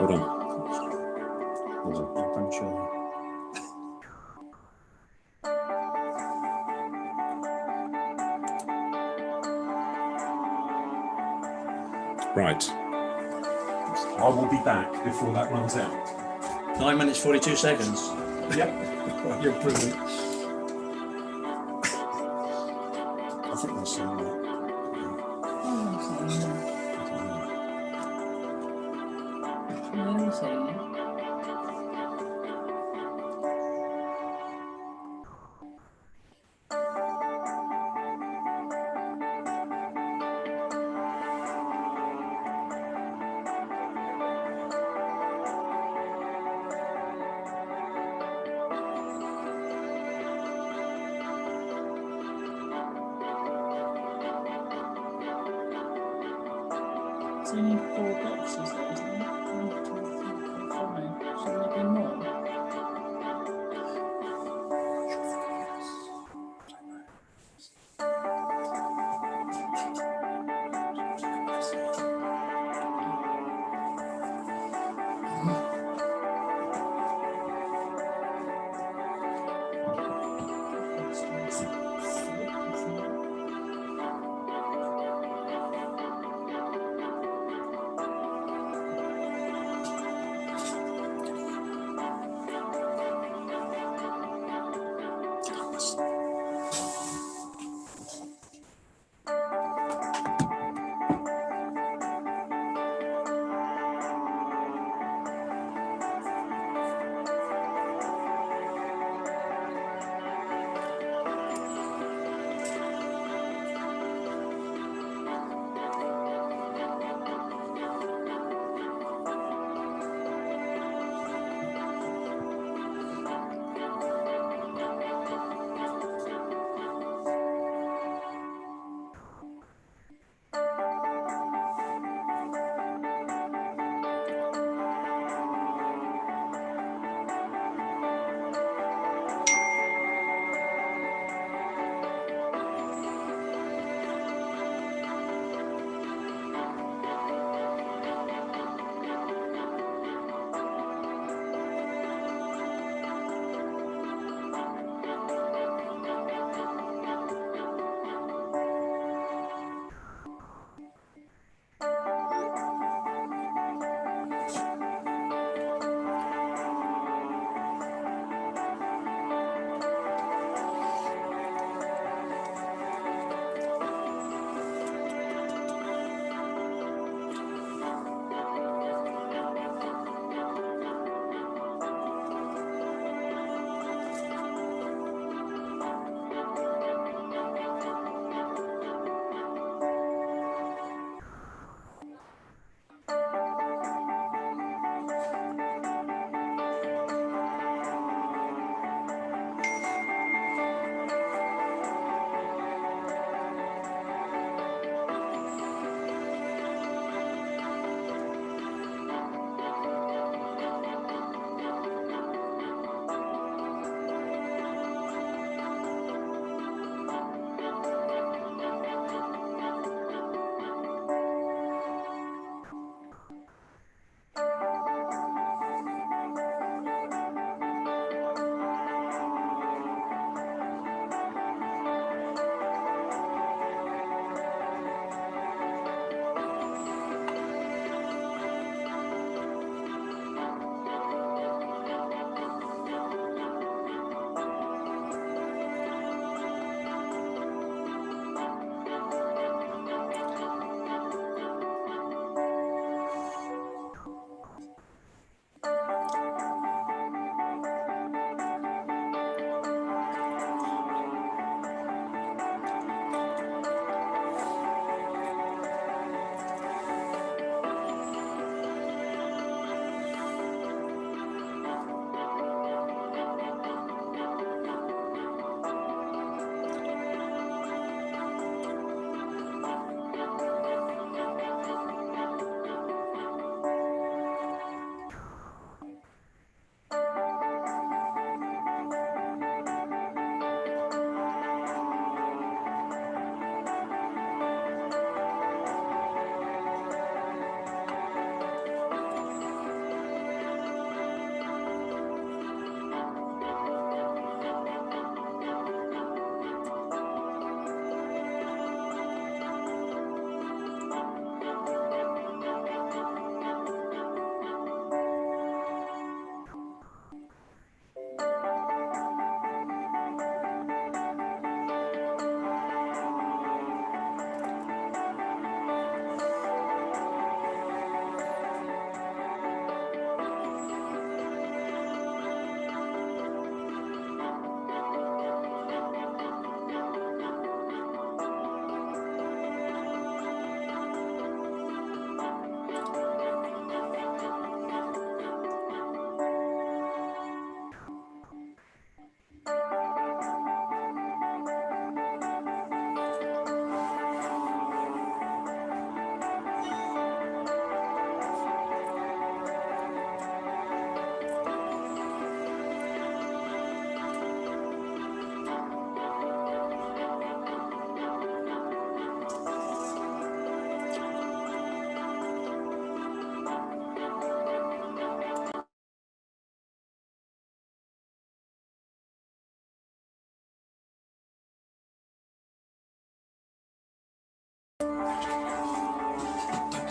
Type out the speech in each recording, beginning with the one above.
Hold on. I'm sure. Right. I will be back before that runs out. 9 minutes 42 seconds. Yep. You're brilliant. I think that's that. It's only 4 boxes though, isn't it? 1, 2, 3, 4, 5. Should there be more?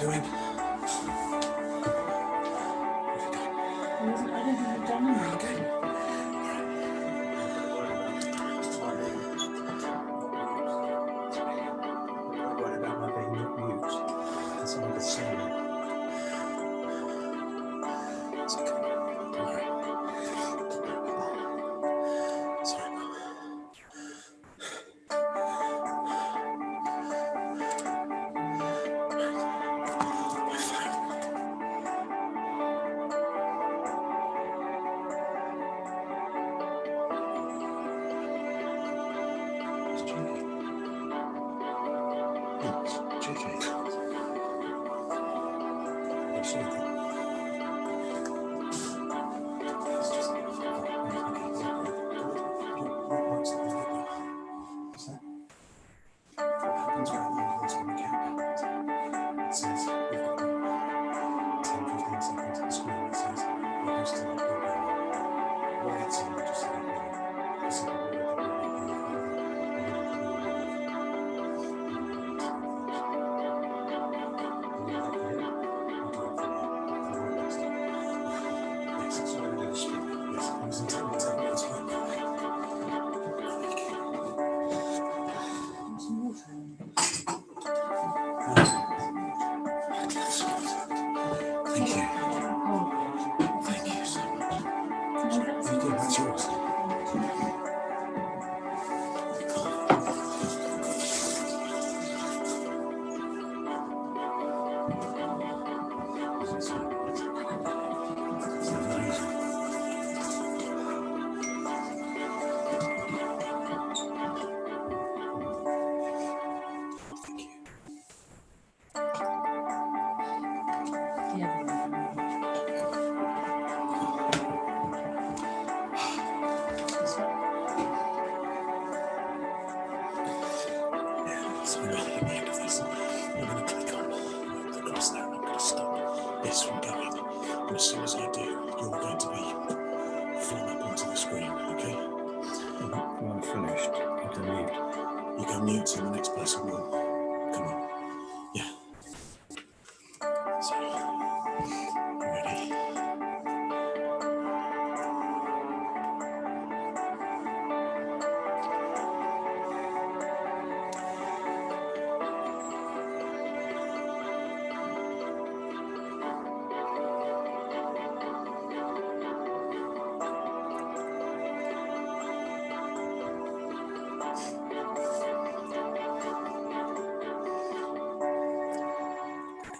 doing? I don't think we've done anything. Okay. What about my being mute? That's another saying. It's okay. Don't worry. Sorry, Mum. My phone. It's cheeky. It's cheeky. I've seen that. It's just okay. What's that? What happens when you put on the camera? It says we've got 10, 15 seconds on the screen. It says we're hosting a program. What it's in, just like this is what we're Some water in. Thank you. Oh, Thank you so much. no, that's Thank you. That's yours. It's amazing. Thank you. yeah. That's right. Yeah, so we're at the end of this. I'm going to click on the cross there and I'm going to stop this from going. And as soon as I do, you're going to be flung up onto the screen, okay? When I'm finished, I can mute. You go mute so the next person will come on. Yeah. So, you ready?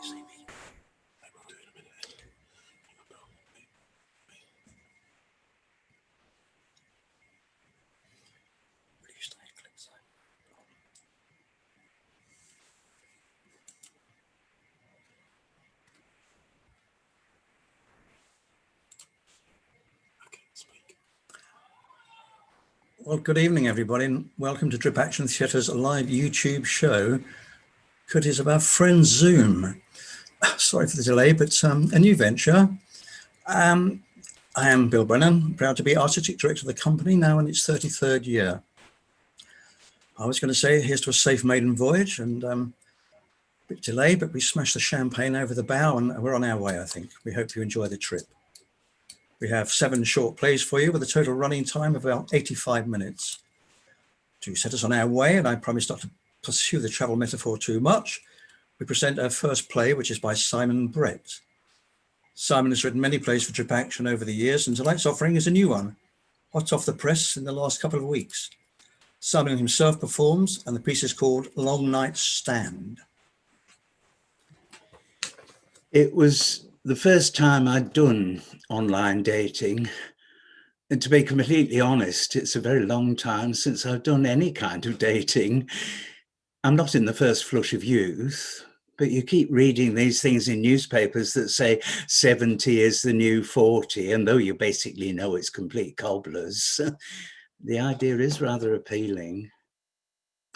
See me. I will do it in a minute. Hang on, Bill. Me. Will you stay in clip side? Okay, speak. Well, good evening, everybody, and welcome to Drip Action Theatre's live YouTube show, courtesy of our friend Zoom. Sorry for the delay, but a new venture. I am Bill Brennan, proud to be artistic director of the company now in its 33rd year. I was going to say here's to a safe maiden voyage, and a bit delayed, but we smashed the champagne over the bow and we're on our way, I think. We hope you enjoy the trip. We have 7 short plays for you with a total running time of about 85 minutes. To set us on our way, and I promise not to pursue the travel metaphor too much, we present our first play, which is by Simon Brett. Simon has written many plays for Drip Action over the years, and tonight's offering is a new one, hot off the press in the last couple of weeks. Simon himself performs, and the piece is called Long Night Stand. It was the first time I'd done online dating. And to be completely honest, it's a very long time since I've done any kind of dating. I'm not in the first flush of youth, but you keep reading these things in newspapers that say 70 is the new 40, and though you basically know it's complete cobblers, the idea is rather appealing.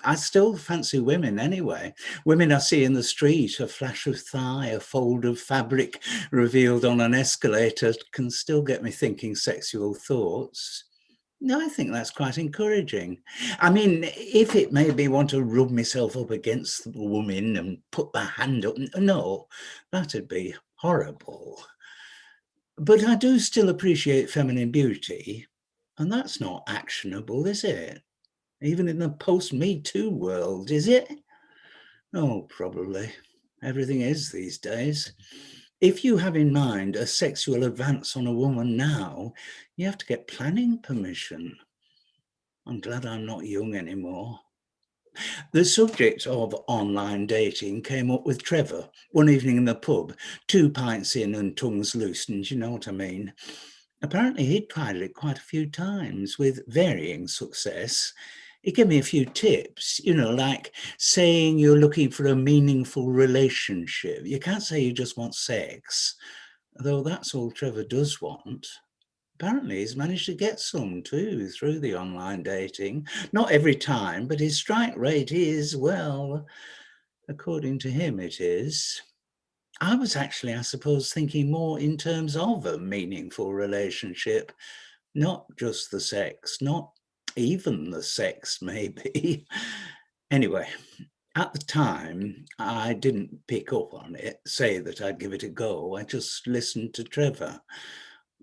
I still fancy women anyway. Women I see in the street, a flash of thigh, a fold of fabric revealed on an escalator can still get me thinking sexual thoughts. No, I think that's quite encouraging. I mean, if it made me want to rub myself up against the woman and put my hand up, no, that'd be horrible. But I do still appreciate feminine beauty, and that's not actionable, is it? Even in the post-Me Too world, is it? Oh, probably. Everything is these days. If you have in mind a sexual advance on a woman now, you have to get planning permission. I'm glad I'm not young anymore. The subject of online dating came up with Trevor one evening in the pub, 2 pints in and tongues loosened, you know what I mean. Apparently he'd tried it quite a few times with varying success. He gave me a few tips, like saying you're looking for a meaningful relationship. You can't say you just want sex, though that's all Trevor does want. Apparently he's managed to get some too through the online dating. Not every time, but his strike rate is, well, according to him it is. I was actually, I suppose, thinking more in terms of a meaningful relationship, not just the sex, not even the sex, maybe. Anyway, at the time, I didn't pick up on it, say that I'd give it a go. I just listened to Trevor.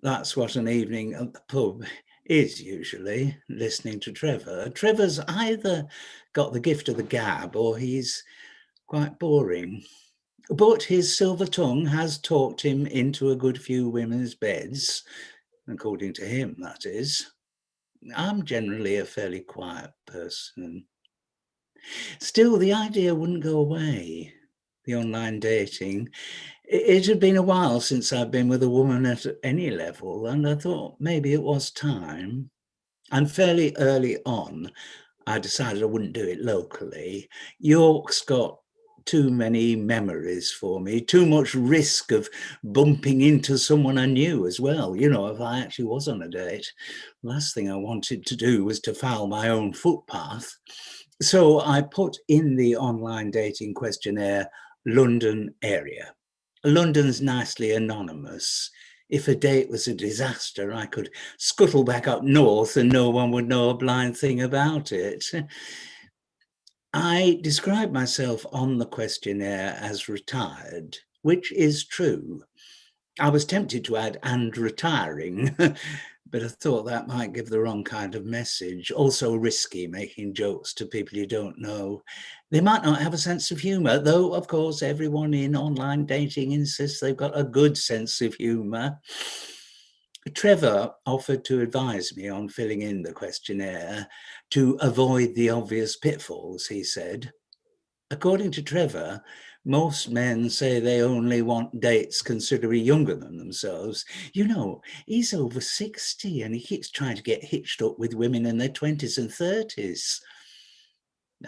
That's what an evening at the pub is usually, listening to Trevor. Trevor's either got the gift of the gab or he's quite boring. But his silver tongue has talked him into a good few women's beds, according to him, that is. I'm generally a fairly quiet person. Still, the idea wouldn't go away, the online dating. It had been a while since I'd been with a woman at any level, and I thought maybe it was time. And fairly early on, I decided I wouldn't do it locally. York's got too many memories for me, too much risk of bumping into someone I knew as well, if I actually was on a date. Last thing I wanted to do was to foul my own footpath. So I put in the online dating questionnaire, London area. London's nicely anonymous. If a date was a disaster, I could scuttle back up north and no one would know a blind thing about it. I describe myself on the questionnaire as retired, which is true. I was tempted to add "and retiring," but I thought that might give the wrong kind of message. Also risky, making jokes to people you don't know. They might not have a sense of humour, though, of course, everyone in online dating insists they've got a good sense of humour. Trevor offered to advise me on filling in the questionnaire to avoid the obvious pitfalls, he said. According to Trevor, most men say they only want dates considerably younger than themselves. He's over 60 and he keeps trying to get hitched up with women in their 20s and 30s.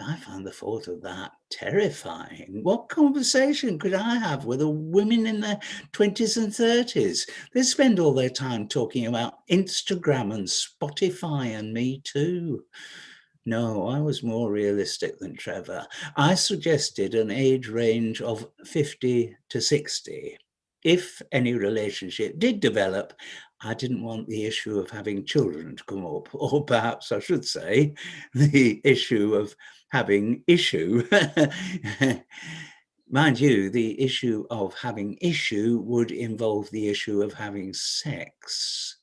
I found the thought of that terrifying. What conversation could I have with a women in their 20s and 30s? They spend all their time talking about Instagram and Spotify and Me Too. No, I was more realistic than Trevor. I suggested an age range of 50 to 60. If any relationship did develop, I didn't want the issue of having children to come up, or perhaps I should say, the issue of having issue. Mind you, the issue of having issue would involve the issue of having sex.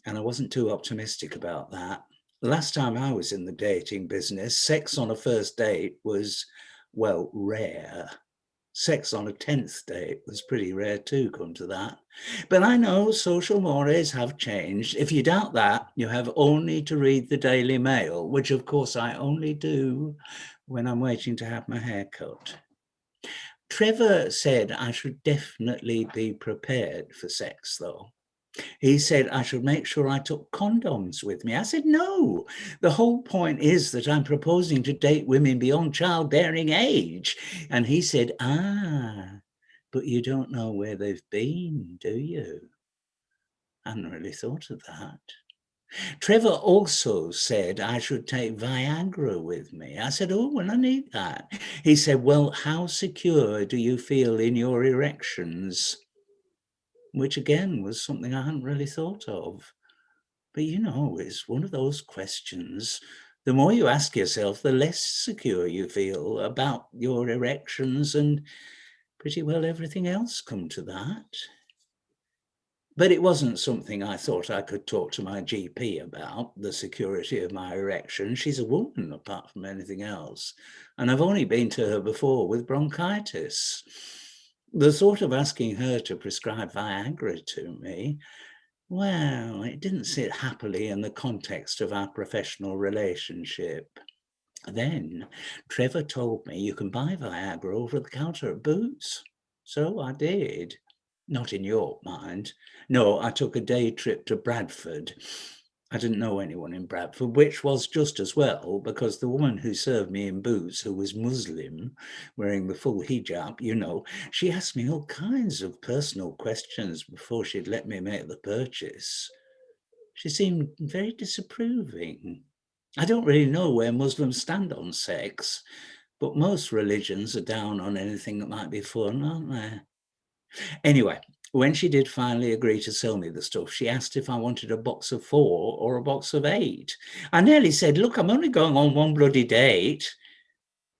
And I wasn't too optimistic about that. The last time I was in the dating business, sex on a first date was, well, rare. Sex on a 10th date was pretty rare too, come to that. But I know social mores have changed. If you doubt that, you have only to read the Daily Mail, which of course I only do when I'm waiting to have my hair cut. Trevor said I should definitely be prepared for sex, though. He said I should make sure I took condoms with me. I said, no, the whole point is that I'm proposing to date women beyond childbearing age. And he said, but you don't know where they've been, do you? I hadn't really thought of that. Trevor also said I should take Viagra with me. I said, oh, well, I need that. He said, well, how secure do you feel in your erections? Which again was something I hadn't really thought of. But you know, it's one of those questions. The more you ask yourself, the less secure you feel about your erections, and pretty well everything else come to that. But it wasn't something I thought I could talk to my GP about, the security of my erection. She's a woman, apart from anything else. And I've only been to her before with bronchitis. The thought of asking her to prescribe Viagra to me, well, it didn't sit happily in the context of our professional relationship. Then Trevor told me you can buy Viagra over the counter at Boots. So I did. Not in York, mind. No, I took a day trip to Bradford. I didn't know anyone in Bradford, which was just as well, because the woman who served me in Boots, who was Muslim, wearing the full hijab, you know, she asked me all kinds of personal questions before she'd let me make the purchase. She seemed very disapproving. I don't really know where Muslims stand on sex, but most religions are down on anything that might be fun, aren't they? Anyway, when she did finally agree to sell me the stuff, she asked if I wanted a box of 4 or a box of 8. I nearly said, look, I'm only going on one bloody date.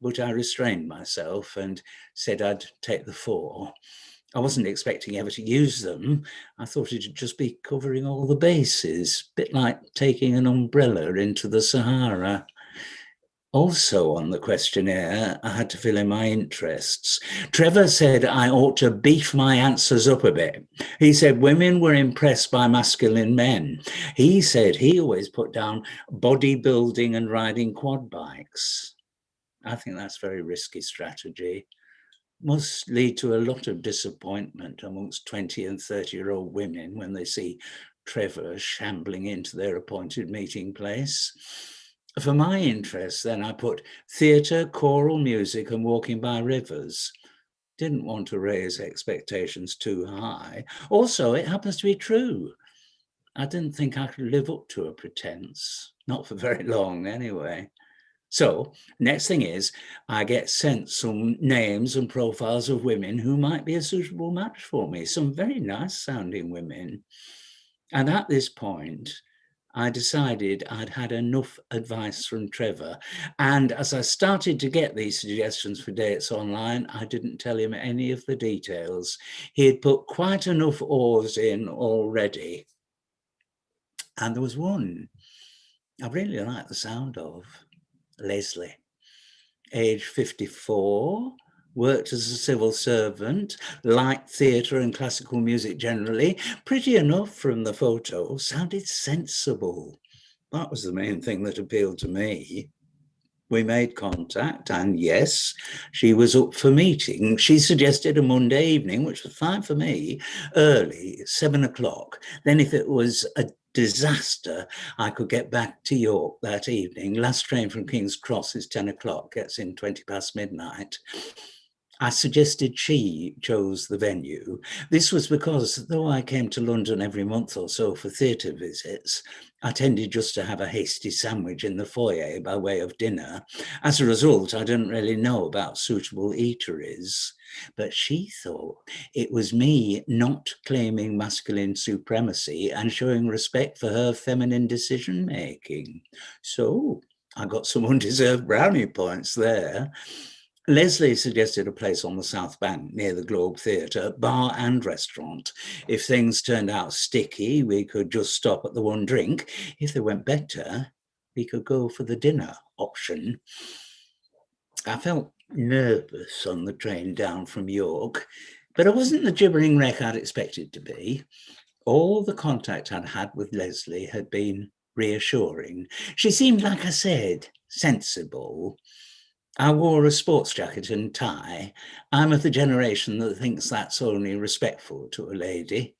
But I restrained myself and said I'd take the 4. I wasn't expecting ever to use them. I thought it'd just be covering all the bases, a bit like taking an umbrella into the Sahara. Also on the questionnaire, I had to fill in my interests. Trevor said I ought to beef my answers up a bit. He said women were impressed by masculine men. He said he always put down bodybuilding and riding quad bikes. I think that's a very risky strategy. Must lead to a lot of disappointment amongst 20 and 30-year-old women when they see Trevor shambling into their appointed meeting place. For my interests, then I put theatre, choral music, and walking by rivers. Didn't want to raise expectations too high. Also, it happens to be true. I didn't think I could live up to a pretense, not for very long anyway. So next thing is I get sent some names and profiles of women who might be a suitable match for me, some very nice sounding women. And at this point, I decided I'd had enough advice from Trevor. And as I started to get these suggestions for dates online, I didn't tell him any of the details. He had put quite enough oars in already. And there was one I really liked the sound of. Leslie, age 54, worked as a civil servant, liked theatre and classical music generally, pretty enough from the photo, sounded sensible. That was the main thing that appealed to me. We made contact, and yes, she was up for meeting. She suggested a Monday evening, which was fine for me, early, 7 o'clock. Then if it was a disaster, I could get back to York that evening. Last train from King's Cross is 10 o'clock, gets in 20 past midnight. I suggested she chose the venue. This was because, though I came to London every month or so for theatre visits, I tended just to have a hasty sandwich in the foyer by way of dinner. As a result, I didn't really know about suitable eateries. But she thought it was me not claiming masculine supremacy and showing respect for her feminine decision-making. So I got some undeserved brownie points there. Leslie suggested a place on the South Bank near the Globe Theatre, bar and restaurant. If things turned out sticky, we could just stop at the one drink. If they went better, we could go for the dinner option. I felt nervous on the train down from York, but I wasn't the gibbering wreck I'd expected to be. All the contact I'd had with Leslie had been reassuring. She seemed, like I said, sensible. I wore a sports jacket and tie. I'm of the generation that thinks that's only respectful to a lady.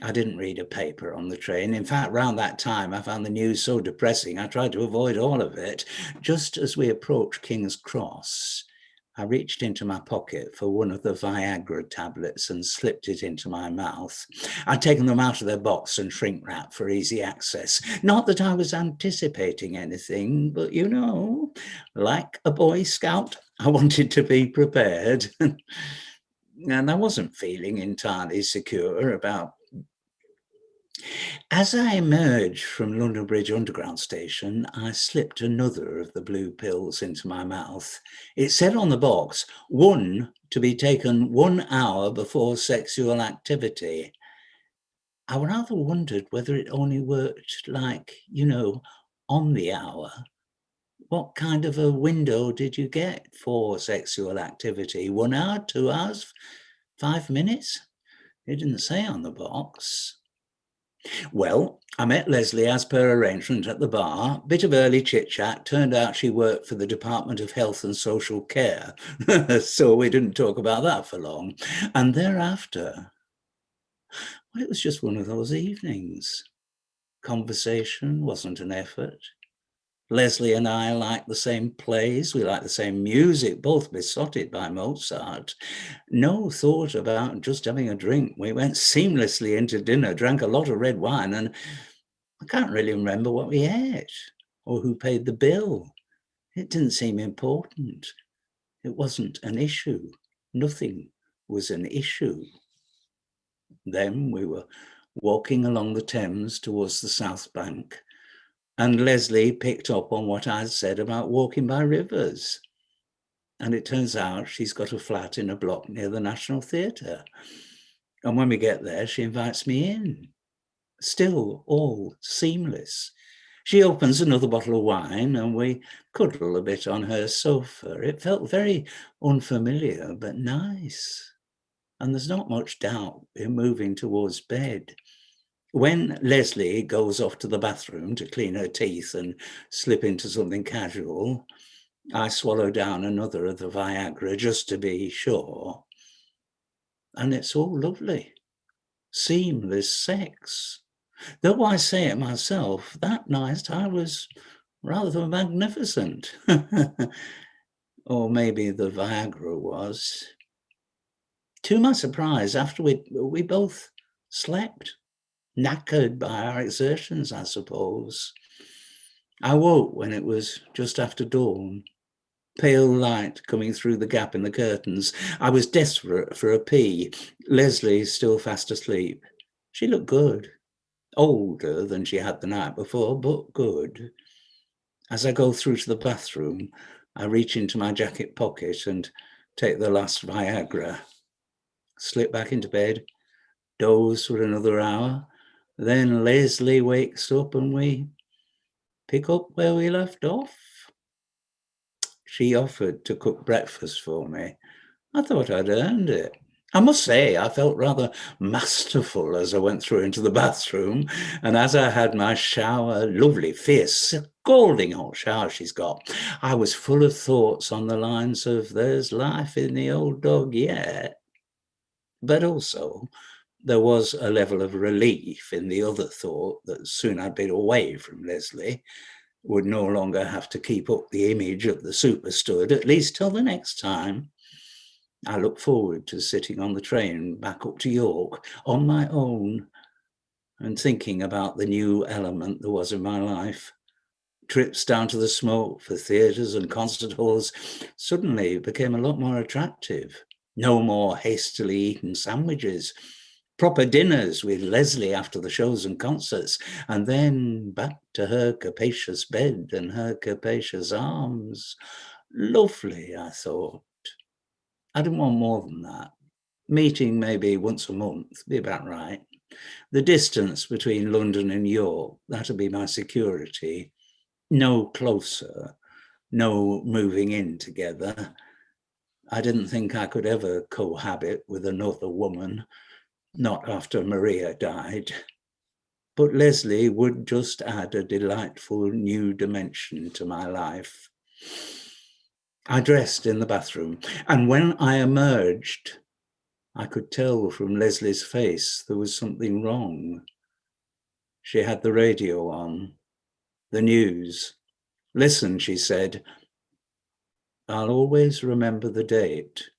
I didn't read a paper on the train. In fact, around that time, I found the news so depressing, I tried to avoid all of it. Just as we approached King's Cross, I reached into my pocket for one of the Viagra tablets and slipped it into my mouth. I'd taken them out of their box and shrink wrap for easy access. Not that I was anticipating anything, but you know, like a Boy Scout, I wanted to be prepared. And I wasn't feeling entirely secure about As I emerged from London Bridge Underground station, I slipped another of the blue pills into my mouth. It said on the box, one to be taken 1 hour before sexual activity. I rather wondered whether it only worked like, on the hour. What kind of a window did you get for sexual activity? 1 hour, 2 hours, 5 minutes? It didn't say on the box. Well, I met Leslie as per arrangement at the bar. Bit of early chit-chat. Turned out she worked for the Department of Health and Social Care. So we didn't talk about that for long. And thereafter, well, it was just one of those evenings. Conversation wasn't an effort. Leslie and I like the same plays, we like the same music, both besotted by Mozart. No thought about just having a drink. We went seamlessly into dinner, drank a lot of red wine, and I can't really remember what we ate or who paid the bill. It didn't seem important. It wasn't an issue. Nothing was an issue. Then we were walking along the Thames towards the South Bank, and Leslie picked up on what I'd said about walking by rivers. And it turns out she's got a flat in a block near the National Theatre. And when we get there, she invites me in. Still all seamless. She opens another bottle of wine and we cuddle a bit on her sofa. It felt very unfamiliar, but nice. And there's not much doubt we're moving towards bed. When Leslie goes off to the bathroom to clean her teeth and slip into something casual, I swallow down another of the Viagra just to be sure. And it's all lovely. Seamless sex. Though I say it myself, that night I was rather magnificent. Or maybe the Viagra was. To my surprise, after we both slept. Knackered by our exertions, I suppose. I woke when it was just after dawn. Pale light coming through the gap in the curtains. I was desperate for a pee. Leslie still fast asleep. She looked good. Older than she had the night before, but good. As I go through to the bathroom, I reach into my jacket pocket and take the last Viagra. Slip back into bed, doze for another hour. Then Leslie wakes up and we pick up where we left off. She offered to cook breakfast for me. I thought I'd earned it. I must say, I felt rather masterful as I went through into the bathroom. And as I had my shower, lovely, fierce, scalding hot shower she's got, I was full of thoughts on the lines of there's life in the old dog yet. But also, there was a level of relief in the other thought that soon I'd be away from Leslie, would no longer have to keep up the image of the super stud, at least till the next time. I look forward to sitting on the train back up to York on my own and thinking about the new element there was in my life. Trips down to the smoke for theatres and concert halls suddenly became a lot more attractive. No more hastily eaten sandwiches. Proper dinners with Leslie after the shows and concerts, and then back to her capacious bed and her capacious arms. Lovely, I thought. I didn't want more than that. Meeting maybe once a month, be about right. The distance between London and York, that'll be my security. No closer, no moving in together. I didn't think I could ever cohabit with another woman. Not after Maria died. But Leslie would just add a delightful new dimension to my life. I dressed in the bathroom, and when I emerged, I could tell from Leslie's face there was something wrong. She had the radio on, the news. Listen, she said, I'll always remember the date,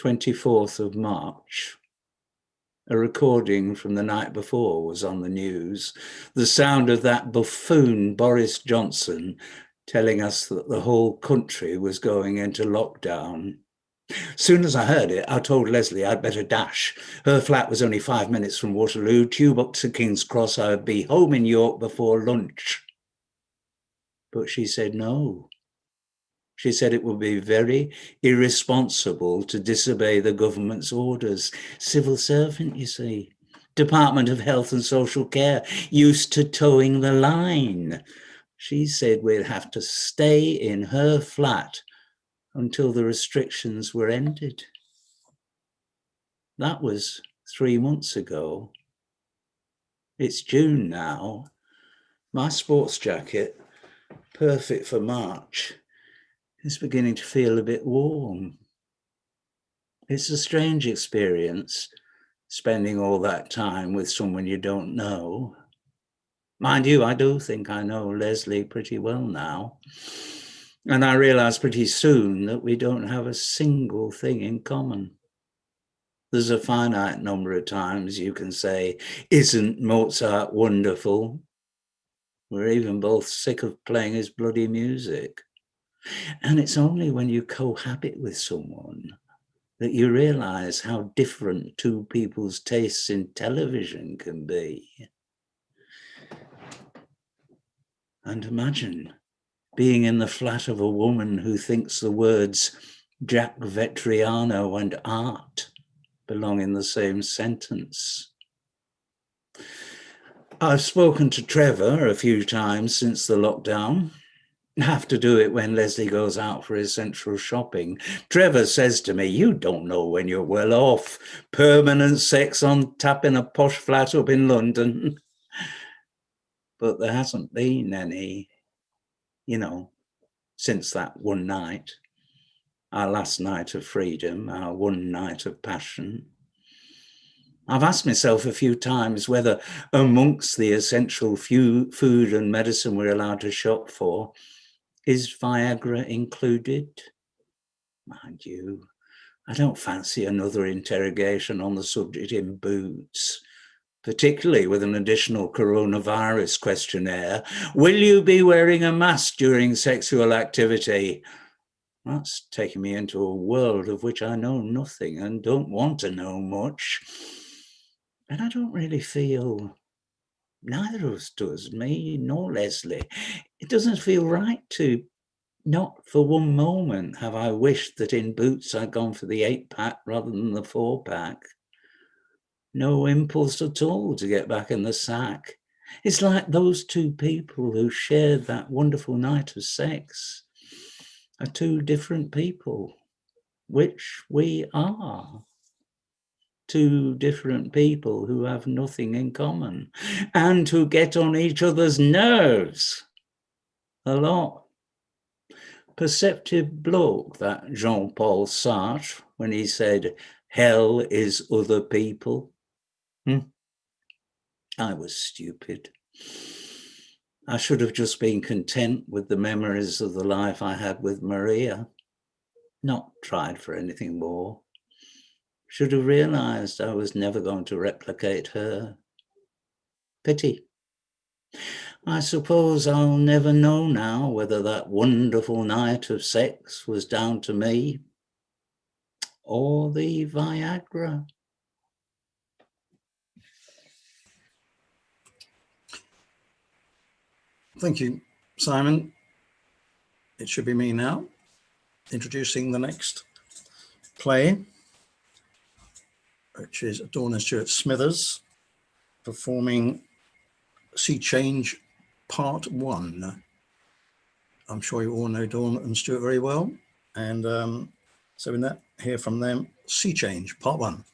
24th of March. A recording from the night before was on the news. The sound of that buffoon Boris Johnson telling us that the whole country was going into lockdown. Soon as I heard it, I told Leslie I'd better dash. Her flat was only 5 minutes from Waterloo, tube up to King's Cross. I would be home in York before lunch. But she said no. She said it would be very irresponsible to disobey the government's orders. Civil servant, you see. Department of Health and Social Care, used to towing the line. She said we'd have to stay in her flat until the restrictions were ended. That was 3 months ago. It's June now. My sports jacket, perfect for March, is beginning to feel a bit warm. It's a strange experience, spending all that time with someone you don't know. Mind you, I do think I know Leslie pretty well now. And I realized pretty soon that we don't have a single thing in common. There's a finite number of times you can say, "Isn't Mozart wonderful?" We're even both sick of playing his bloody music. And it's only when you cohabit with someone that you realize how different two people's tastes in television can be. And imagine being in the flat of a woman who thinks the words Jack Vetriano and art belong in the same sentence. I've spoken to Trevor a few times since the lockdown. Have to do it when Leslie goes out for essential shopping. Trevor says to me, "You don't know when you're well off. Permanent sex on tap in a posh flat up in London." But there hasn't been any, since that one night, our last night of freedom, our one night of passion. I've asked myself a few times whether amongst the essential food and medicine we're allowed to shop for, is Viagra included? Mind you, I don't fancy another interrogation on the subject in Boots, particularly with an additional coronavirus questionnaire. Will you be wearing a mask during sexual activity? That's taking me into a world of which I know nothing and don't want to know much. And I don't really feel, neither of us does, me nor Leslie, it doesn't feel right to, not for one moment have I wished that in Boots I'd gone for the 8-pack rather than the 4-pack. No impulse at all to get back in the sack. It's like those two people who shared that wonderful night of sex are two different people, which we are. Two different people who have nothing in common and who get on each other's nerves a lot. Perceptive bloke, that Jean-Paul Sartre, when he said, "Hell is other people." I was stupid. I should have just been content with the memories of the life I had with Maria, not tried for anything more. Should have realized I was never going to replicate her. Pity. I suppose I'll never know now whether that wonderful night of sex was down to me or the Viagra. Thank you, Simon. It should be me now, introducing the next play, which is Dawn and Stuart Smithers performing Sea Change Part 1. I'm sure you all know Dawn and Stuart very well. And so in that, hear from them, Sea Change Part 1.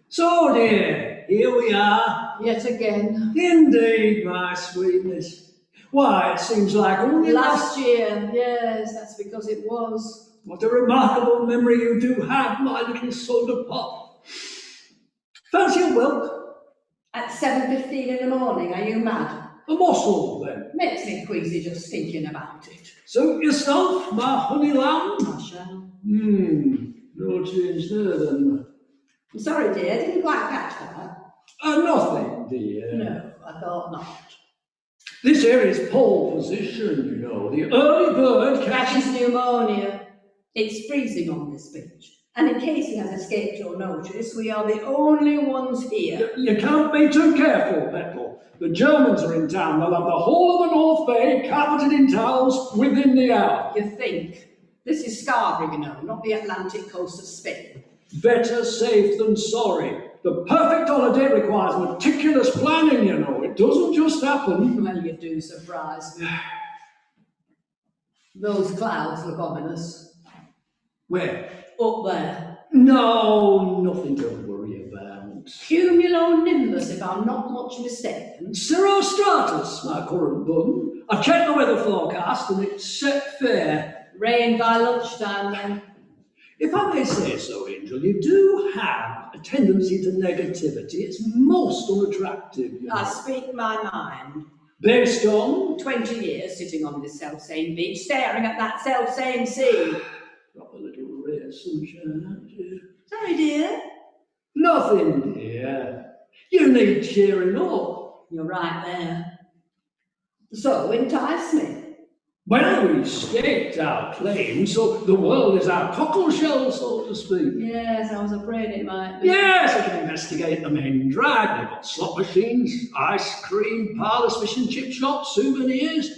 So dear, here we are. Yet again. Indeed, my sweetness. Why, it seems like only Last year, yes, that's because it was. What a remarkable memory you do have, my little soda pop. Fancy a whelp? At 7:15 in the morning, are you mad? A morsel, then. Makes me queasy just thinking about it. Suit yourself, my honey lamb. I shall. No change there, then. I'm sorry, dear, didn't quite catch that. Nothing, dear. No, I thought not. This here is pole position, you know. The early bird Catches catches... pneumonia. It's freezing on this beach. And in case it has escaped your notice, we are the only ones here. You can't be too careful, Petal. The Germans are in town. They'll have the whole of the North Bay carpeted in towels within the hour. You think? This is Scarborough, you know, not the Atlantic coast of Spain. Better safe than sorry. The perfect holiday requires meticulous planning, you know. It doesn't just happen. Well, you do surprise me. Those clouds look ominous. Where? Up there. No, nothing to worry about. Cumulonimbus, if I'm not much mistaken. Cirrostratus, my current bun. I've checked the weather forecast and it's set fair. Rain by lunchtime then. If I may say so, Angel, you do have a tendency to negativity. It's most unattractive, you know. I speak my mind. Based on 20 years sitting on this self-same beach, staring at that self-same sea. drop a little ray of sunshine, haven't you? Sorry, dear. Nothing, dear. You need cheering up. You're right there. So, entice me. Well, we staked our claim, so the world is our cockle shell, so to speak. Yes, I was afraid it might be. Yes, I can investigate the main drag. They've got slot machines, ice cream, parlours, fish and chip shops, souvenirs.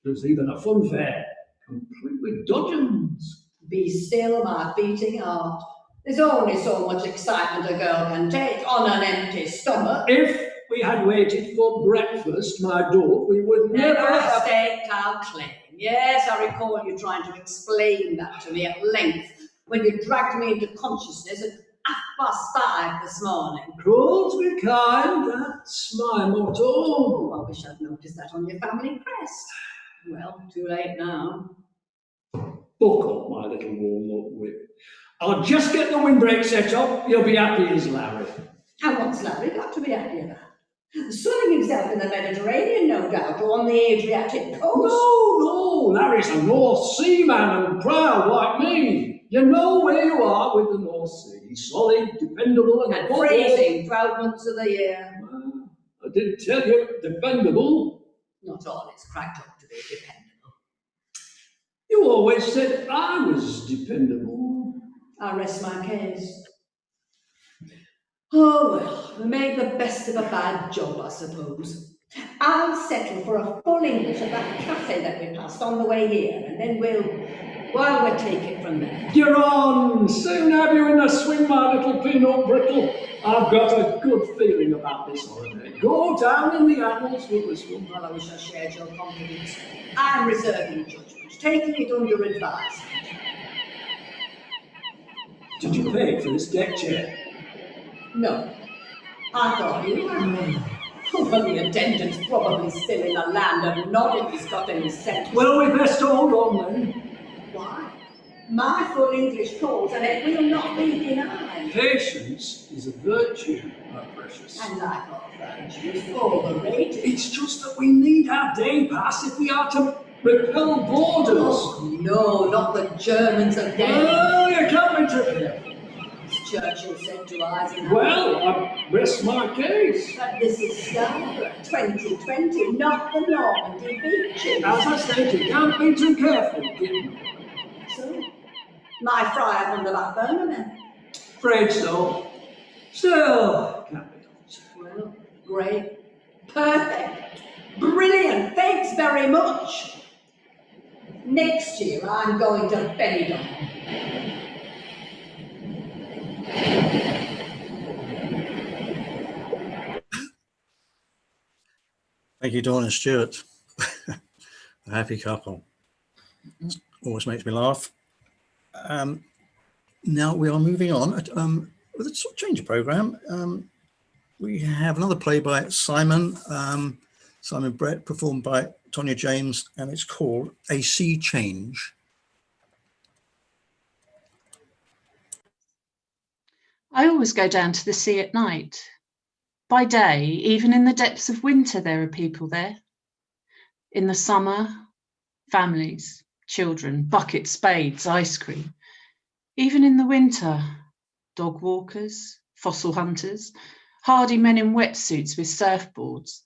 There's even a fun fair, complete with dodgems. Be still, my beating heart. There's only so much excitement a girl can take on an empty stomach. If we had waited for breakfast, my dove, we would never Never have... staked our claim. Yes, I recall you trying to explain that to me at length when you dragged me into consciousness at 5:30 this morning. Crawls be kind, that's my motto. Oh, I wish I'd noticed that on your family crest. Well, too late now. Buckle, my little walnut whip. I'll just get the windbreak set up, you'll be happy as Larry. And what's Larry got to be happy about? Swimming himself in the Mediterranean, no doubt, or on the Adriatic coast. No, Larry's a North Sea man and proud like me. You know where you are with the North Sea. Solid, dependable, and And above all- freezing 12 months of the year. Well, I did tell you, dependable. Not all it's cracked up to be dependable. You always said I was dependable. I rest my case. Oh well, we made the best of a bad job, I suppose. I'll settle for a full English at that cafe that we passed on the way here, and then we'll take it from there. You're on. Soon have you in the swing, my little peanut brittle. I've got a good feeling about this holiday. Go down in the annals with this one. Well, I wish I shared your confidence. I'm reserving judgment, taking it under advisement. Did you pay for this deck chair? No, I thought you had. Well, the attendant's probably still in the land and not if he's got any sense. Well, we best hold on then. Why? My full English calls and it will not be denied. Patience is a virtue, my precious. And I thought virtues overrated. It's just that we need our day pass if we are to repel boarders. Oh, no, not the Germans again. Well, you can't be too careful. As Churchill said to Eisenhower. Well, I rest my case. But this is Scarborough 2020, not the Normandy beaches. As I stated, can't be too careful, kid. So, my fry up on the back burner then. Afraid so. Still, can't be done. Well, great. Perfect. Brilliant. Thanks very much. Next year, I'm going to Benidorm. Thank you, Dawn and Stuart. A happy couple. Always makes me laugh. Now we are moving on with a sort of change of programme. We have another play by Simon. Simon Brett, performed by Tonya James, and it's called A Sea Change. I always go down to the sea at night. By day, even in the depths of winter, there are people there. In the summer, families, children, buckets, spades, ice cream. Even in the winter, dog walkers, fossil hunters, hardy men in wetsuits with surfboards,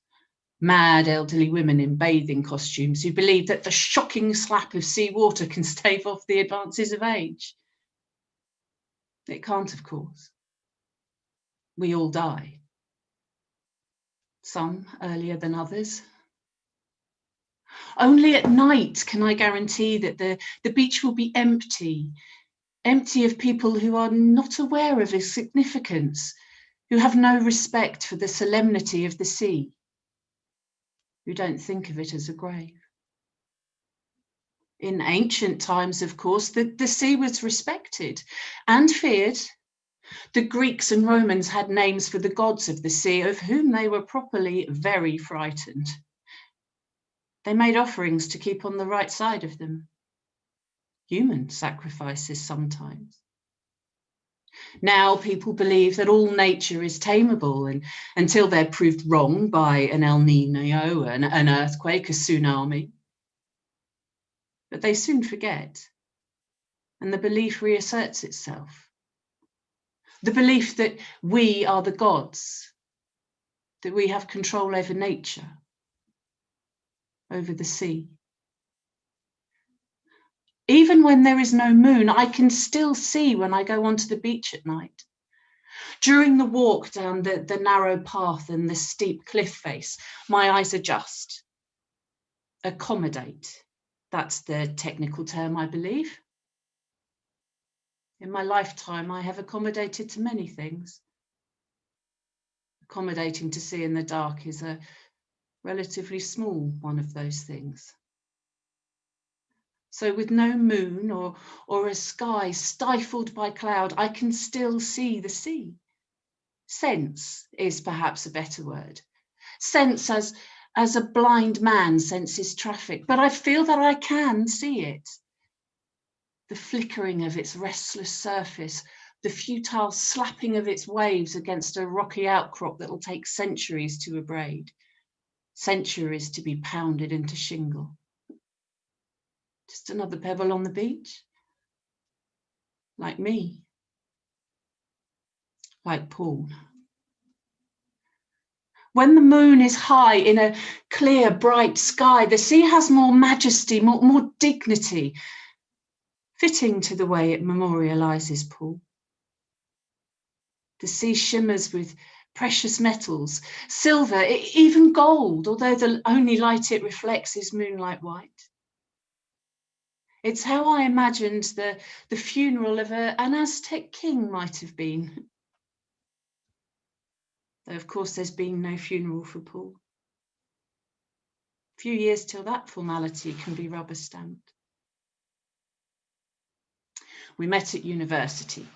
mad elderly women in bathing costumes who believe that the shocking slap of seawater can stave off the advances of age. It can't, of course. We all die. Some earlier than others. Only at night can I guarantee that the beach will be empty of people who are not aware of its significance, who have no respect for the solemnity of the sea, who don't think of it as a grave. In ancient times, of course, the sea was respected and feared. The Greeks and Romans had names for the gods of the sea, of whom they were properly very frightened. They made offerings to keep on the right side of them. Human sacrifices sometimes. Now people believe that all nature is tameable, and until they're proved wrong by an El Nino, an earthquake, a tsunami. But they soon forget, and the belief reasserts itself. The belief that we are the gods, that we have control over nature, over the sea. Even when there is no moon, I can still see when I go onto the beach at night. During the walk down the narrow path and the steep cliff face, my eyes adjust. Accommodate, that's the technical term, I believe. In my lifetime, I have accommodated to many things. Accommodating to see in the dark is a relatively small one of those things. So with no moon or a sky stifled by cloud, I can still see the sea. Sense is perhaps a better word. Sense as a blind man senses traffic, but I feel that I can see it. The flickering of its restless surface, the futile slapping of its waves against a rocky outcrop that will take centuries to abrade, centuries to be pounded into shingle. Just another pebble on the beach, like me, like Paul. When the moon is high in a clear, bright sky, the sea has more majesty, more dignity, fitting to the way it memorializes Paul. The sea shimmers with precious metals, silver, even gold, although the only light it reflects is moonlight white. It's how I imagined the funeral of an Aztec king might have been. Though, of course, there's been no funeral for Paul. A few years till that formality can be rubber stamped. We met at university.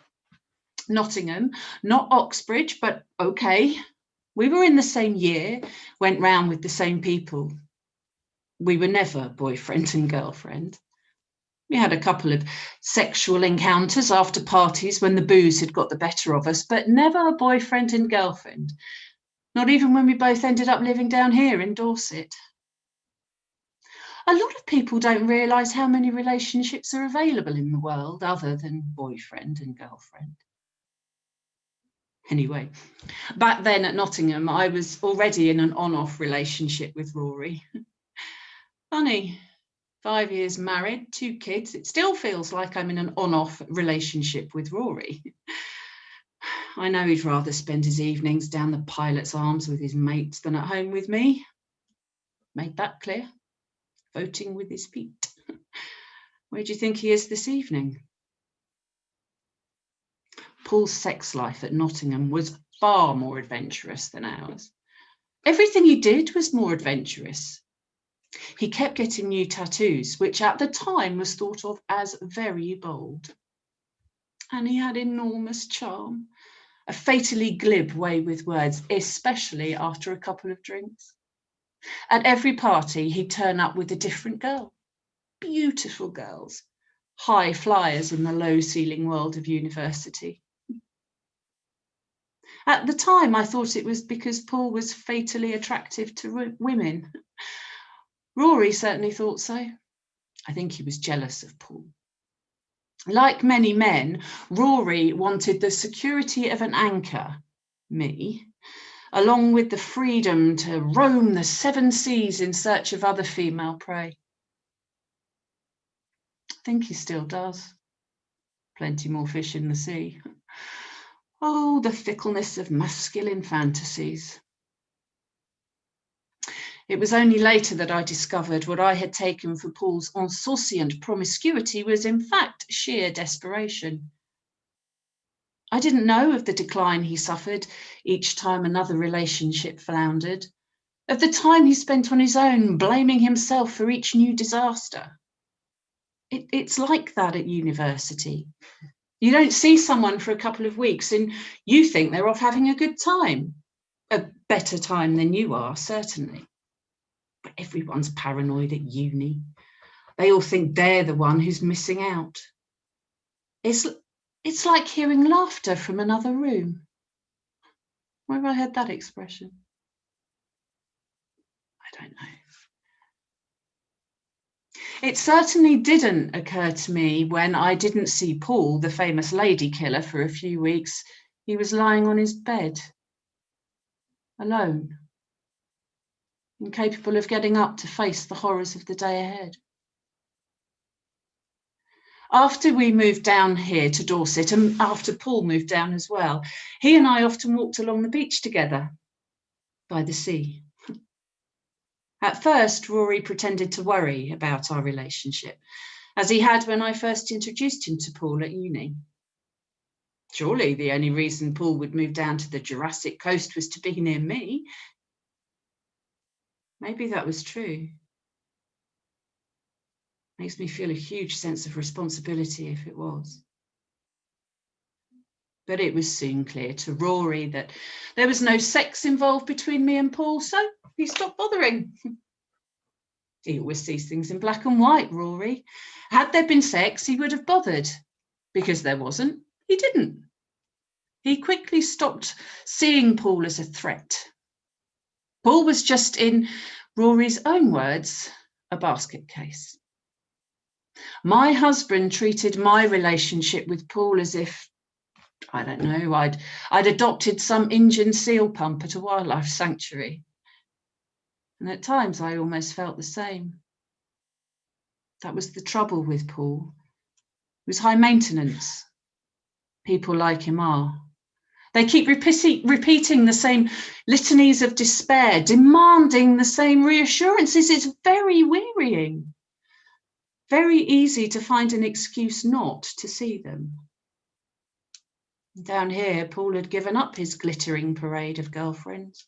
Nottingham, not Oxbridge, but okay. We were in the same year, went round with the same people. We were never boyfriend and girlfriend. We had a couple of sexual encounters after parties when the booze had got the better of us, but never a boyfriend and girlfriend. Not even when we both ended up living down here in Dorset. A lot of people don't realise how many relationships are available in the world other than boyfriend and girlfriend. Anyway, back then at Nottingham, I was already in an on-off relationship with Rory. Funny. 5 years married, 2 kids. It still feels like I'm in an on-off relationship with Rory. I know he'd rather spend his evenings down the Pilot's Arms with his mates than at home with me. Made that clear. Voting with his feet. Where do you think he is this evening? Paul's sex life at Nottingham was far more adventurous than ours. Everything he did was more adventurous. He kept getting new tattoos, which at the time was thought of as very bold. And he had enormous charm, a fatally glib way with words, especially after a couple of drinks. At every party, he'd turn up with a different girl. Beautiful girls, high flyers in the low-ceiling world of university. At the time, I thought it was because Paul was fatally attractive to women. Rory certainly thought so. I think he was jealous of Paul. Like many men, Rory wanted the security of an anchor, me, along with the freedom to roam the 7 seas in search of other female prey. I think he still does. Plenty more fish in the sea. Oh, the fickleness of masculine fantasies. It was only later that I discovered what I had taken for Paul's insouciant promiscuity was in fact sheer desperation. I didn't know of the decline he suffered each time another relationship floundered, of the time he spent on his own blaming himself for each new disaster. It's like that at university. You don't see someone for a couple of weeks and you think they're off having a good time, a better time than you are, certainly. But everyone's paranoid at uni. They all think they're the one who's missing out. It's like hearing laughter from another room. Where have I heard that expression? I don't know. It certainly didn't occur to me when I didn't see Paul, the famous lady killer, for a few weeks. He was lying on his bed, alone, incapable of getting up to face the horrors of the day ahead. After we moved down here to Dorset, and after Paul moved down as well, he and I often walked along the beach together, by the sea. At first, Rory pretended to worry about our relationship, as he had when I first introduced him to Paul at uni. Surely the only reason Paul would move down to the Jurassic coast was to be near me. Maybe that was true. Makes me feel a huge sense of responsibility if it was. But it was soon clear to Rory that there was no sex involved between me and Paul, so he stopped bothering. He always sees things in black and white, Rory. Had there been sex, he would have bothered. Because there wasn't, he didn't. He quickly stopped seeing Paul as a threat. Paul was just, in Rory's own words, a basket case. My husband treated my relationship with Paul as if, I don't know, I'd adopted some Indian seal pump at a wildlife sanctuary. And at times I almost felt the same. That was the trouble with Paul. It was high maintenance. People like him are. They keep repeating the same litanies of despair, demanding the same reassurances. It's very wearying. Very easy to find an excuse not to see them. Down here, Paul had given up his glittering parade of girlfriends.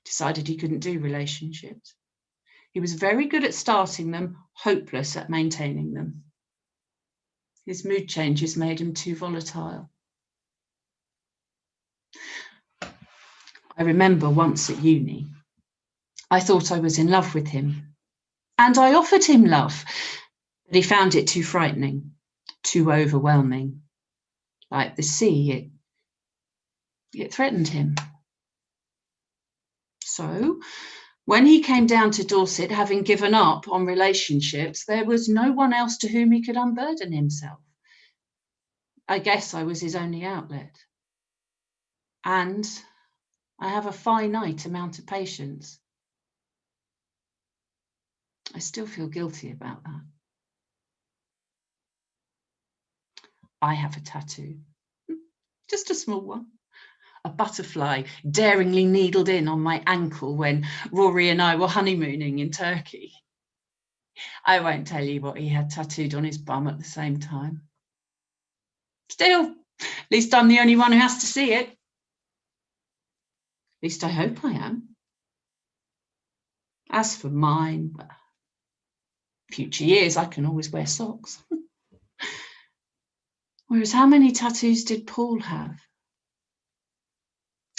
Decided he couldn't do relationships. He was very good at starting them, hopeless at maintaining them. His mood changes made him too volatile. I remember once at uni, I thought I was in love with him, and I offered him love, but he found it too frightening, too overwhelming. Like the sea, it threatened him. So, when he came down to Dorset, having given up on relationships, there was no one else to whom he could unburden himself. I guess I was his only outlet. And I have a finite amount of patience. I still feel guilty about that. I have a tattoo, just a small one. A butterfly daringly needled in on my ankle when Rory and I were honeymooning in Turkey. I won't tell you what he had tattooed on his bum at the same time. Still, at least I'm the only one who has to see it. At least I hope I am. As for mine, well, future years, I can always wear socks. Whereas how many tattoos did Paul have?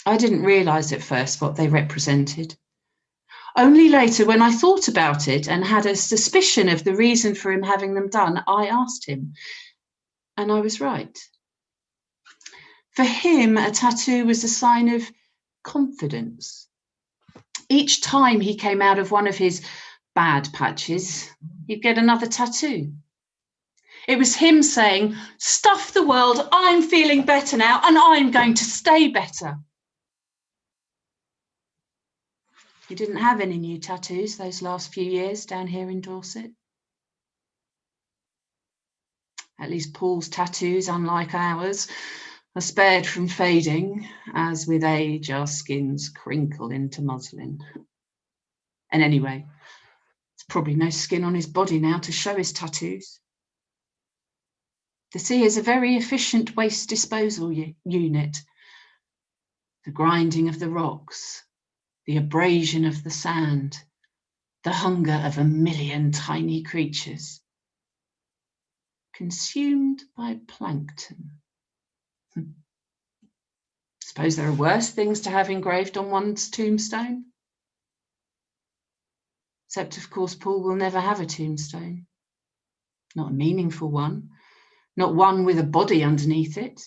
I didn't realise at first what they represented. Only later, when I thought about it and had a suspicion of the reason for him having them done, I asked him, and I was right. For him, a tattoo was a sign of confidence. Each time he came out of one of his bad patches, he'd get another tattoo. It was him saying, stuff the world, I'm feeling better now, and I'm going to stay better. He didn't have any new tattoos those last few years down here in Dorset. At least Paul's tattoos, unlike ours, are spared from fading, as with age our skins crinkle into muslin. And anyway, there's probably no skin on his body now to show his tattoos. The sea is a very efficient waste disposal unit. The grinding of the rocks, the abrasion of the sand, the hunger of a million tiny creatures, consumed by plankton. Suppose there are worse things to have engraved on one's tombstone. Except, of course, Paul will never have a tombstone. Not a meaningful one, not one with a body underneath it.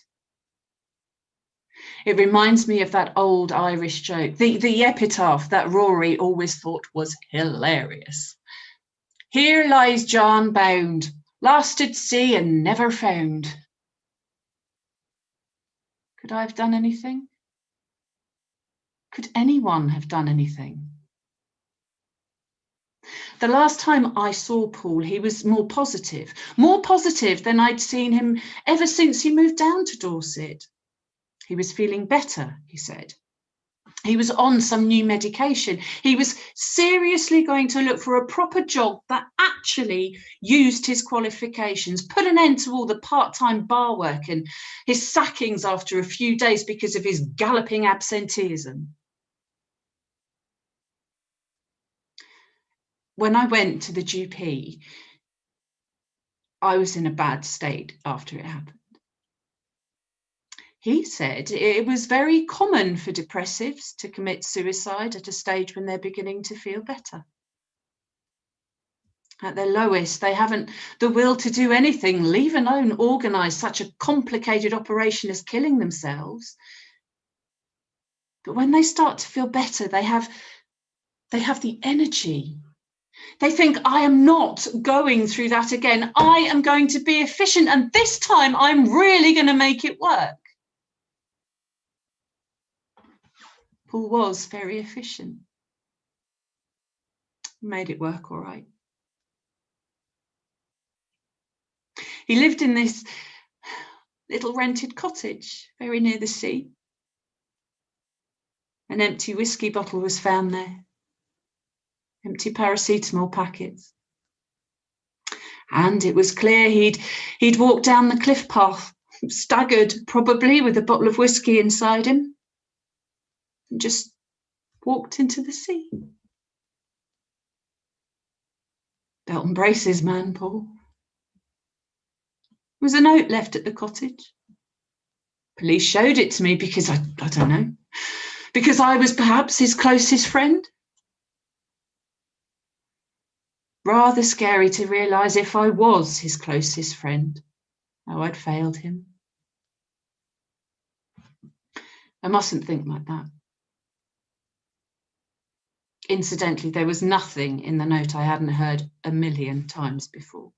It reminds me of that old Irish joke, the epitaph that Rory always thought was hilarious. Here lies John bound, lost at sea and never found. Could I have done anything? Could anyone have done anything? The last time I saw Paul, he was more positive than I'd seen him ever since he moved down to Dorset. He was feeling better, he said. He was on some new medication. He was seriously going to look for a proper job that actually used his qualifications, put an end to all the part-time bar work and his sackings after a few days because of his galloping absenteeism. When I went to the GP, I was in a bad state after it happened. He said it was very common for depressives to commit suicide at a stage when they're beginning to feel better. At their lowest, they haven't the will to do anything, leave alone organise such a complicated operation as killing themselves. But when they start to feel better, they have the energy. They think, I am not going through that again. I am going to be efficient, and this time I'm really going to make it work. Paul was very efficient. He made it work all right. He lived in this little rented cottage very near the sea. An empty whiskey bottle was found there. Empty paracetamol packets. And it was clear he'd walked down the cliff path, staggered probably with a bottle of whiskey inside him, and just walked into the sea. Belt and braces, man, Paul. There was a note left at the cottage. Police showed it to me because I don't know, because I was perhaps his closest friend. Rather scary to realise if I was his closest friend, how I'd failed him. I mustn't think like that. Incidentally, there was nothing in the note I hadn't heard a million times before.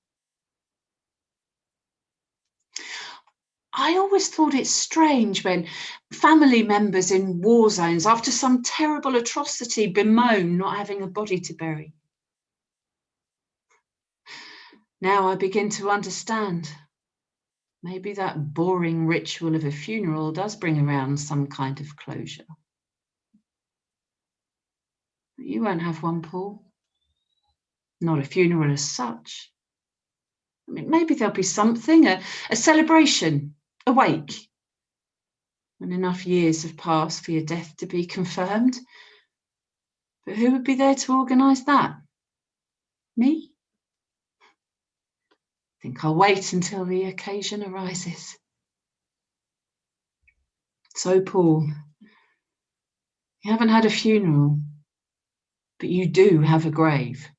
I always thought it strange when family members in war zones, after some terrible atrocity, bemoan not having a body to bury. Now I begin to understand. Maybe that boring ritual of a funeral does bring around some kind of closure. But you won't have one, Paul. Not a funeral as such. I mean, maybe there'll be something, a celebration, a wake, when enough years have passed for your death to be confirmed. But who would be there to organise that? Me? I think I'll wait until the occasion arises. So, Paul, you haven't had a funeral. but you do have a grave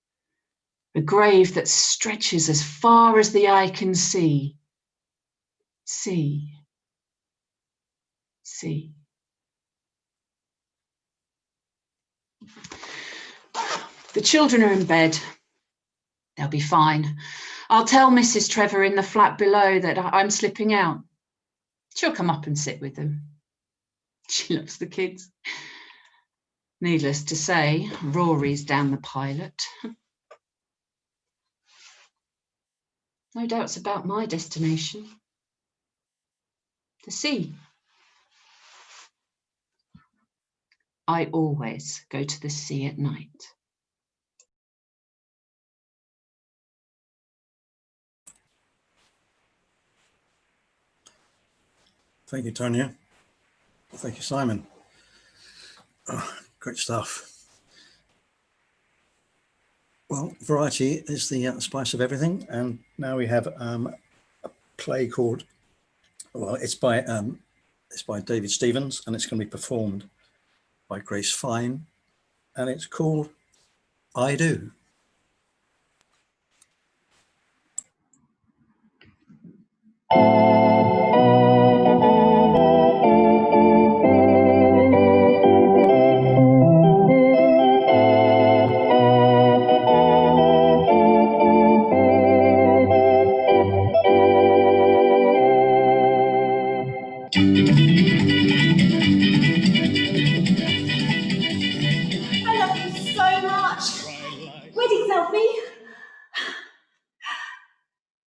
that stretches as far as the eye can see. See. The children are in bed. They'll be fine. I'll tell Mrs. Trevor in the flat below that I'm slipping out. She'll come up and sit with them. She loves the kids. Needless to say, Rory's down the pilot. No doubts about my destination. The sea. I always go to the sea at night. Thank you, Tonya. Thank you, Simon. Oh, great stuff. Well, variety is the spice of everything, and now we have a play called, well, it's by David Stevens, and it's going to be performed by Grace Fine, and it's called I Do. I love you so much. Wedding selfie.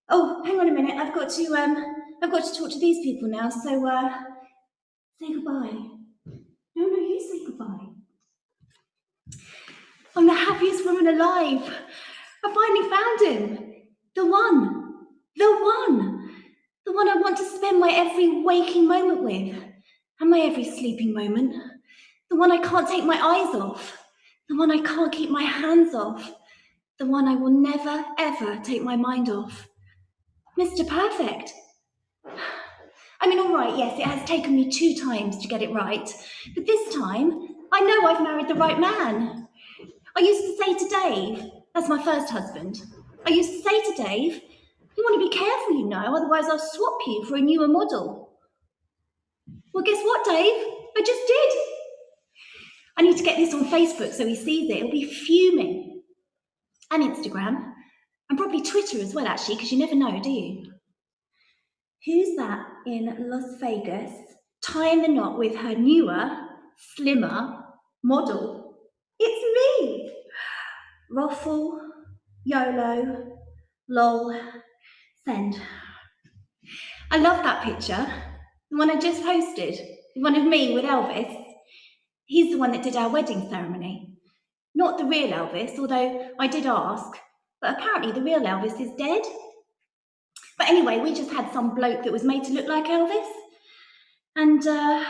Oh, hang on a minute. I've got to talk to these people now. So, say goodbye. No, you say goodbye. I'm the happiest woman alive. I finally found him. The one I want to spend my every waking moment with, and my every sleeping moment. The one I can't take my eyes off. The one I can't keep my hands off. The one I will never, ever take my mind off. Mr. Perfect. I mean, all right, yes, it has taken me 2 times to get it right, but this time, I know I've married the right man. I used to say to Dave, that's my first husband, I used to say to Dave, you want to be careful, you know, otherwise I'll swap you for a newer model. Well, guess what, Dave? I just did. I need to get this on Facebook so he sees it. He'll be fuming. And Instagram. And probably Twitter as well, actually, because you never know, do you? Who's that in Las Vegas tying the knot with her newer, slimmer model? It's me! Ruffle, YOLO, lol, send. I love that picture, the one I just posted, the one of me with Elvis. He's the one that did our wedding ceremony. Not the real Elvis, although I did ask, but apparently the real Elvis is dead. But anyway, we just had some bloke that was made to look like Elvis. And do you know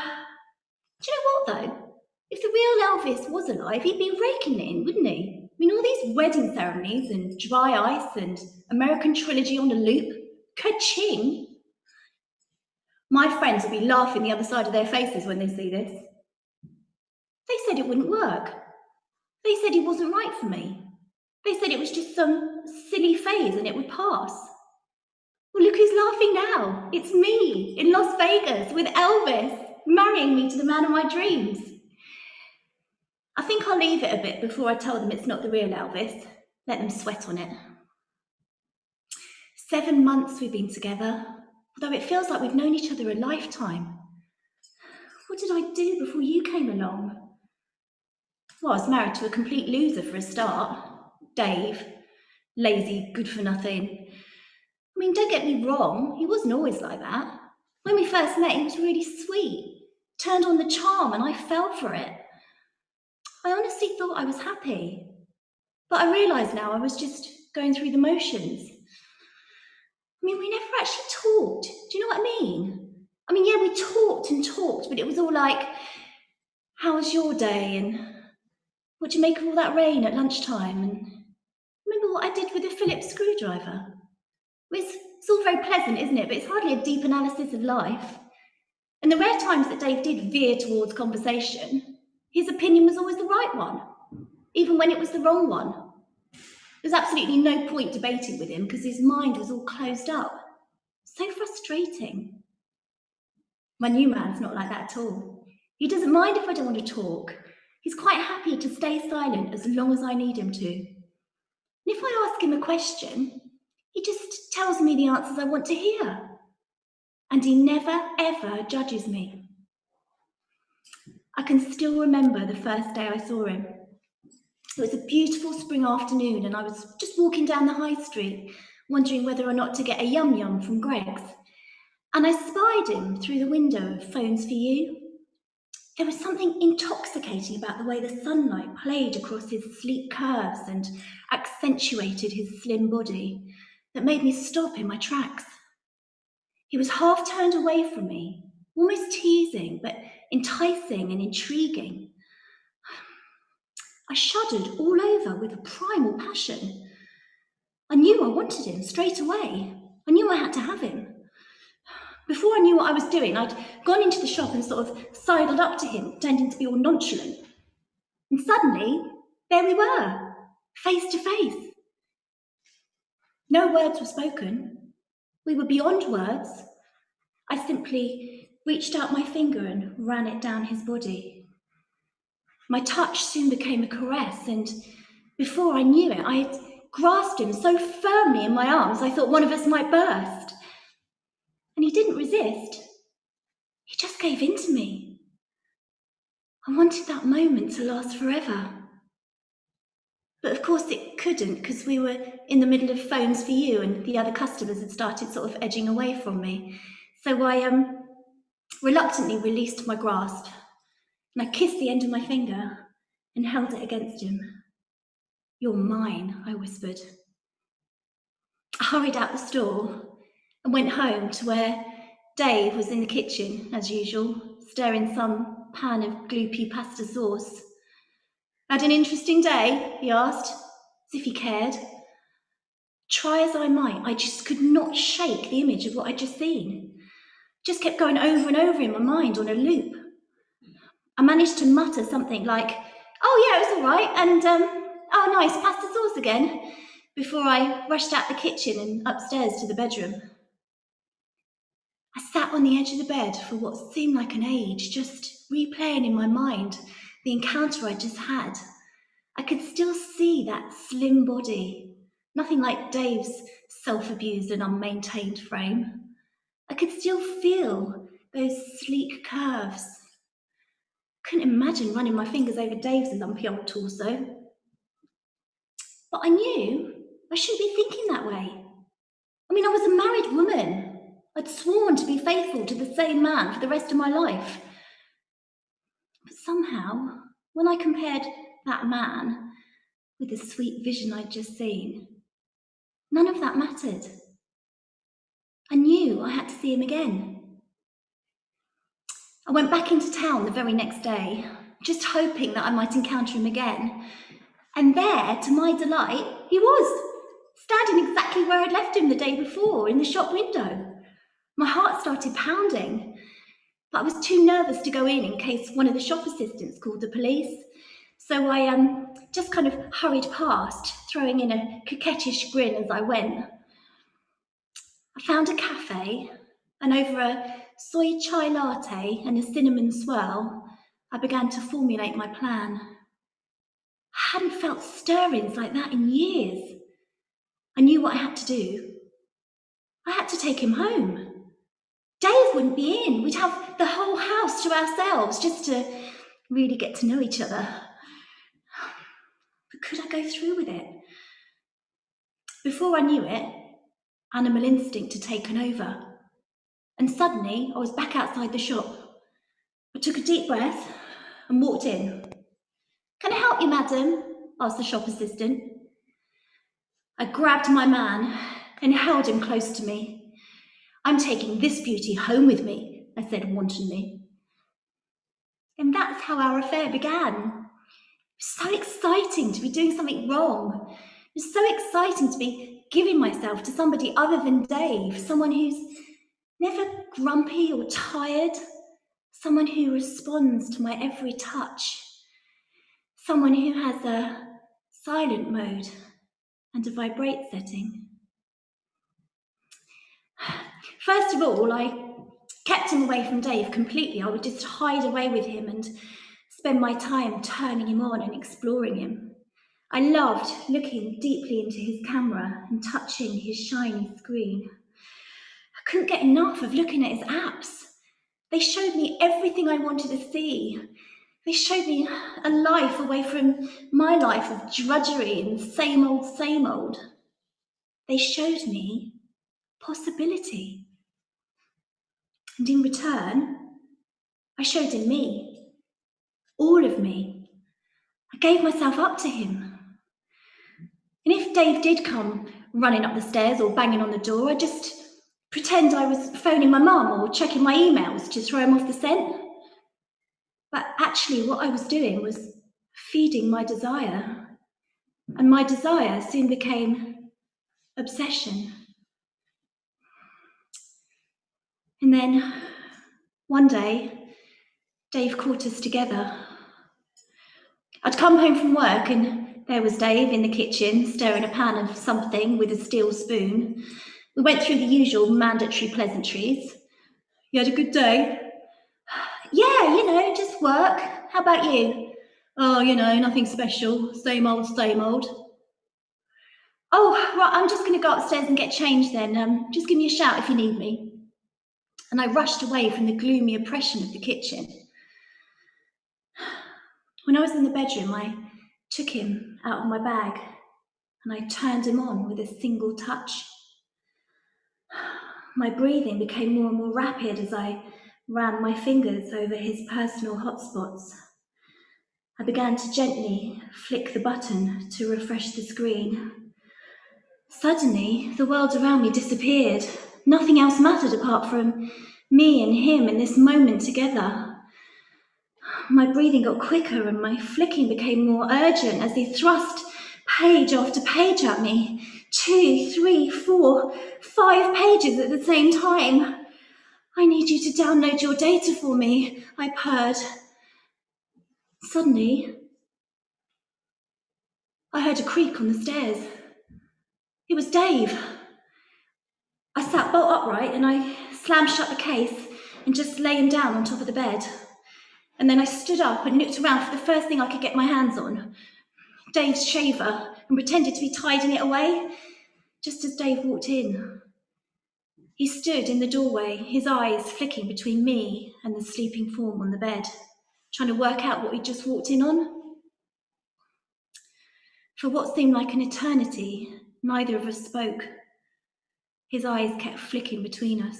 what though? If the real Elvis was alive, he'd be raking it in, wouldn't he? I mean, all these wedding ceremonies and dry ice and American trilogy on a loop, ka-ching. My friends will be laughing the other side of their faces when they see this. They said it wouldn't work. They said he wasn't right for me. They said it was just some silly phase and it would pass. Well, look who's laughing now. It's me in Las Vegas with Elvis, marrying me to the man of my dreams. I think I'll leave it a bit before I tell them it's not the real Elvis. Let them sweat on it. 7 months we've been together, although it feels like we've known each other a lifetime. What did I do before you came along? Well, I was married to a complete loser for a start. Dave, lazy, good for nothing. I mean, don't get me wrong, he wasn't always like that. When we first met, he was really sweet, turned on the charm, and I fell for it. I honestly thought I was happy, but I realise now I was just going through the motions. I mean, we never actually talked. Do you know what I mean? I mean, yeah, we talked and talked, but it was all like, how was your day? And what do you make of all that rain at lunchtime? And remember what I did with the Phillips screwdriver? It's all very pleasant, isn't it? But it's hardly a deep analysis of life. And the rare times that Dave did veer towards conversation, his opinion was always the right one. even when it was the wrong one. There's absolutely no point debating with him because his mind was all closed up. So frustrating. My new man's not like that at all. He doesn't mind if I don't want to talk. He's quite happy to stay silent as long as I need him to. And if I ask him a question, he just tells me the answers I want to hear. And he never, ever judges me. I can still remember the first day I saw him. It was a beautiful spring afternoon and I was just walking down the high street, wondering whether or not to get a yum-yum from Greg's. And I spied him through the window of Phones for You. There was something intoxicating about the way the sunlight played across his sleek curves and accentuated his slim body that made me stop in my tracks. He was half turned away from me, almost teasing, but enticing and intriguing. I shuddered all over with a primal passion. I knew I wanted him straight away. I knew I had to have him. Before I knew what I was doing, I'd gone into the shop and sort of sidled up to him, pretending to be all nonchalant. And suddenly, there we were, face to face. No words were spoken. We were beyond words. I simply reached out my finger and ran it down his body. My touch soon became a caress, and before I knew it, I had grasped him so firmly in my arms I thought one of us might burst. And he didn't resist. He just gave in to me. I wanted that moment to last forever. But of course it couldn't, because we were in the middle of Phones for You and the other customers had started sort of edging away from me. So I reluctantly released my grasp and I kissed the end of my finger and held it against him. "You're mine," I whispered. I hurried out the store and went home to where Dave was in the kitchen, as usual, stirring some pan of gloopy pasta sauce. "Had an interesting day?" he asked, as if he cared. Try as I might, I just could not shake the image of what I'd just seen. Just kept going over and over in my mind on a loop. I managed to mutter something like, "Oh yeah, it was all right," and "Oh nice, pasta sauce again," before I rushed out the kitchen and upstairs to the bedroom. I sat on the edge of the bed for what seemed like an age, just replaying in my mind the encounter I just had. I could still see that slim body, nothing like Dave's self-abused and unmaintained frame. I could still feel those sleek curves. Couldn't imagine running my fingers over Dave's lumpy old torso. But I knew I shouldn't be thinking that way. I mean, I was a married woman. I'd sworn to be faithful to the same man for the rest of my life. But somehow, when I compared that man with the sweet vision I'd just seen, none of that mattered. I knew I had to see him again. I went back into town the very next day, just hoping that I might encounter him again. And there, to my delight, he was, standing exactly where I'd left him the day before, in the shop window. My heart started pounding, but I was too nervous to go in case one of the shop assistants called the police. So I just kind of hurried past, throwing in a coquettish grin as I went. I found a cafe, and over a soy chai latte and a cinnamon swirl, I began to formulate my plan. I hadn't felt stirrings like that in years. I knew what I had to do. I had to take him home. Dave wouldn't be in. We'd have the whole house to ourselves just to really get to know each other. But could I go through with it? Before I knew it, animal instinct had taken over. And suddenly, I was back outside the shop. I took a deep breath and walked in. "Can I help you, madam?" asked the shop assistant. I grabbed my man and held him close to me. "I'm taking this beauty home with me," I said wantonly. And that's how our affair began. It was so exciting to be doing something wrong. It was so exciting to be giving myself to somebody other than Dave, someone who's never grumpy or tired, someone who responds to my every touch, Someone who has a silent mode and a vibrate setting. First of all, I kept him away from Dave completely. I would just hide away with him and spend my time turning him on and exploring him. I loved looking deeply into his camera and touching his shiny screen. I couldn't get enough of looking at his apps. They showed me everything I wanted to see. They showed me a life away from my life of drudgery and same old, same old. They showed me possibility. And in return, I showed him me, all of me. I gave myself up to him. And if Dave did come running up the stairs or banging on the door, I'd just pretend I was phoning my mum or checking my emails to throw him off the scent. But actually what I was doing was feeding my desire. And my desire soon became obsession. And then one day, Dave caught us together. I'd come home from work and there was Dave in the kitchen, stirring a pan of something with a steel spoon. We went through the usual mandatory pleasantries. You had a good day? Yeah, just work. How about you? Oh, nothing special. Same old, same old. Oh, right, I'm just going to go upstairs and get changed then. Just give me a shout if you need me. And I rushed away from the gloomy oppression of the kitchen. When I was in the bedroom, I took him out of my bag and I turned him on with a single touch. My breathing became more and more rapid as I ran my fingers over his personal hotspots. I began to gently flick the button to refresh the screen. Suddenly, the world around me disappeared. Nothing else mattered apart from me and him in this moment together. My breathing got quicker and my flicking became more urgent as he thrust page after page at me. 2, 3, 4, 5 pages at the same time. I need you to download your data for me, I purred. Suddenly, I heard a creak on the stairs. It was Dave. I sat bolt upright and I slammed shut the case and just lay him down on top of the bed. And then I stood up and looked around for the first thing I could get my hands on, Dave's shaver, and pretended to be tidying it away, just as Dave walked in. He stood in the doorway, his eyes flicking between me and the sleeping form on the bed, trying to work out what he'd just walked in on. For what seemed like an eternity, neither of us spoke. His eyes kept flicking between us.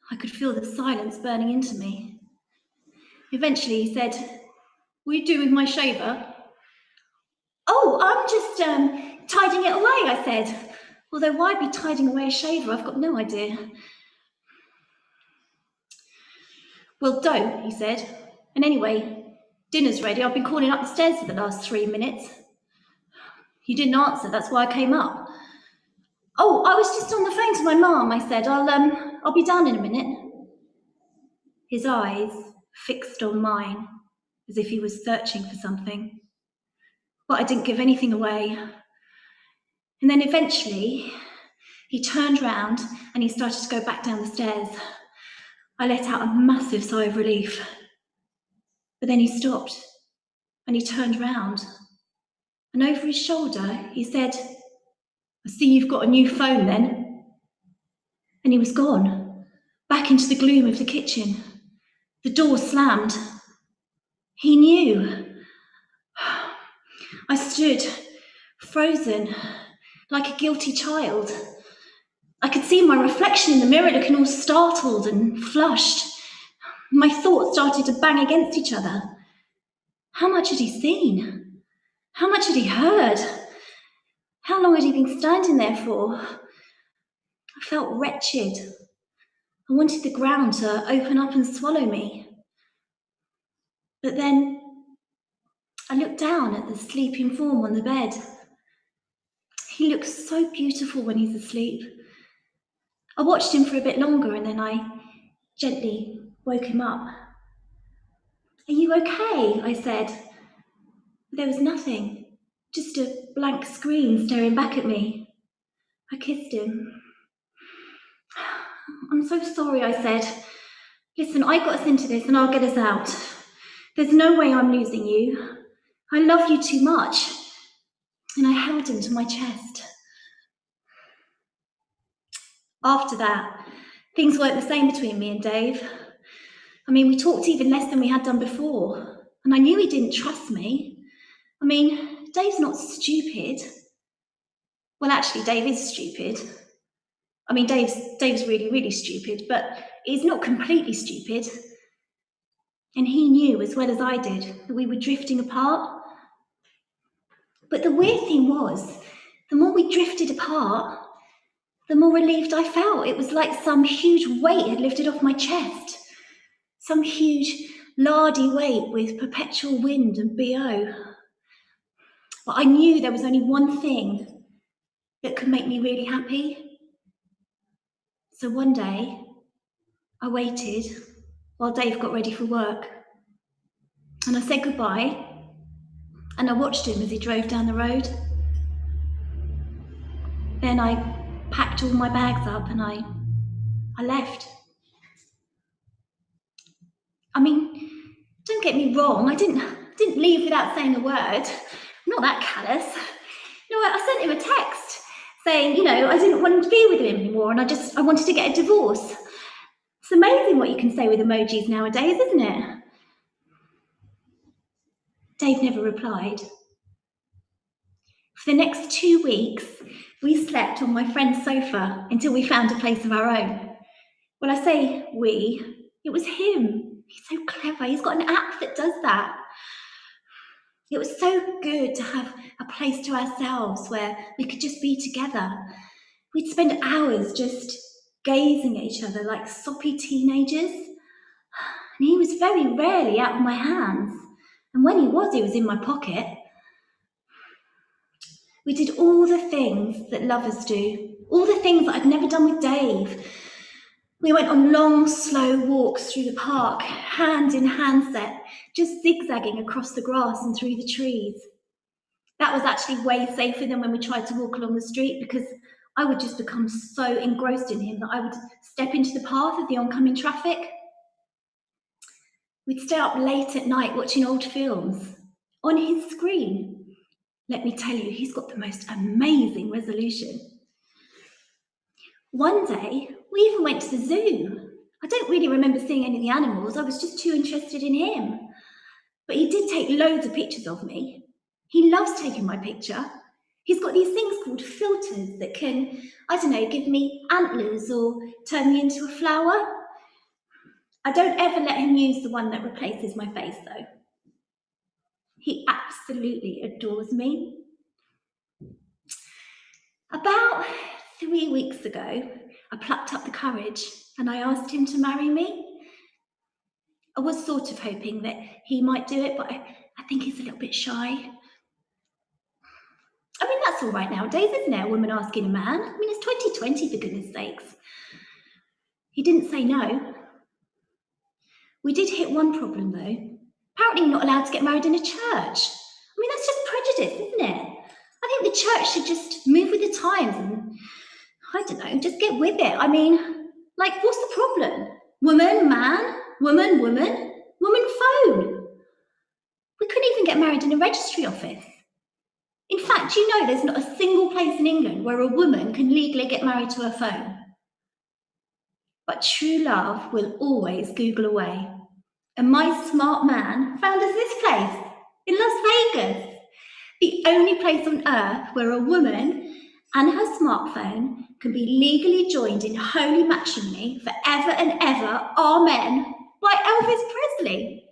I could feel the silence burning into me. Eventually he said, "What are you doing with my shaver?" "Oh, I'm just tidying it away," I said. Although why be tidying away a shaver? I've got no idea. "Well, don't," he said. "And anyway, dinner's ready. I've been calling up the stairs for the last 3 minutes." "You didn't answer, that's why I came up." "Oh, I was just on the phone to my mum," I said. I'll be down in a minute." His eyes fixed on mine, as if he was searching for something. But I didn't give anything away. And then eventually, he turned round and he started to go back down the stairs. I let out a massive sigh of relief. But then he stopped and he turned round. And over his shoulder, he said, "I see you've got a new phone then." And he was gone, back into the gloom of the kitchen. The door slammed. He knew. I stood, frozen, like a guilty child. I could see my reflection in the mirror looking all startled and flushed. My thoughts started to bang against each other. How much had he seen? How much had he heard? How long had he been standing there for? I felt wretched. I wanted the ground to open up and swallow me. But then I looked down at the sleeping form on the bed. He looks so beautiful when he's asleep. I watched him for a bit longer and then I gently woke him up. "Are you okay?" I said. There was nothing, just a blank screen staring back at me. I kissed him. I'm so sorry, I said. Listen, I got us into this and I'll get us out. There's no way I'm losing you. I love you too much. And I held him to my chest. After that, things weren't the same between me and Dave. I mean, we talked even less than we had done before. And I knew he didn't trust me. I mean, Dave's not stupid. Well, actually, Dave is stupid. I mean, Dave's really, really stupid, but he's not completely stupid. And he knew as well as I did that we were drifting apart. But the weird thing was, the more we drifted apart, the more relieved I felt. It was like some huge weight had lifted off my chest. Some huge lardy weight with perpetual wind and BO. But I knew there was only one thing that could make me really happy. So one day, I waited while Dave got ready for work. And I said goodbye, and I watched him as he drove down the road. Then I packed all my bags up and I left. I mean, don't get me wrong, I didn't leave without saying a word. I'm not that callous. No, I sent him a text saying, I didn't want to be with him anymore and I wanted to get a divorce. It's amazing what you can say with emojis nowadays, isn't it? Dave never replied. For the next 2 weeks, we slept on my friend's sofa until we found a place of our own. When I say we, it was him. He's so clever. He's got an app that does that. It was so good to have a place to ourselves where we could just be together. We'd spend hours just gazing at each other like soppy teenagers. And he was very rarely out of my hands. And when he was in my pocket. We did all the things that lovers do, all the things that I'd never done with Dave. We went on long, slow walks through the park, hand in handset, just zigzagging across the grass and through the trees. That was actually way safer than when we tried to walk along the street because I would just become so engrossed in him that I would step into the path of the oncoming traffic. We'd stay up late at night watching old films on his screen. Let me tell you, he's got the most amazing resolution. One day, we even went to the zoo. I don't really remember seeing any of the animals. I was just too interested in him. But he did take loads of pictures of me. He loves taking my picture. He's got these things called filters that can, give me antlers or turn me into a flower. I don't ever let him use the one that replaces my face, though. He absolutely adores me. About 3 weeks ago, I plucked up the courage and I asked him to marry me. I was sort of hoping that he might do it, but I think he's a little bit shy. I mean, that's all right nowadays, isn't it? A woman asking a man. I mean, it's 2020, for goodness sakes. He didn't say no. We did hit one problem, though. Apparently you're not allowed to get married in a church. I mean, that's just prejudice, isn't it? I think the church should just move with the times and, just get with it. I mean, what's the problem? Woman, man, woman, woman, woman, phone. We couldn't even get married in a registry office. In fact, there's not a single place in England where a woman can legally get married to her phone. But true love will always Google away. And my smart man found us this place in Las Vegas. The only place on earth where a woman and her smartphone can be legally joined in holy matrimony forever and ever, amen, by Elvis Presley.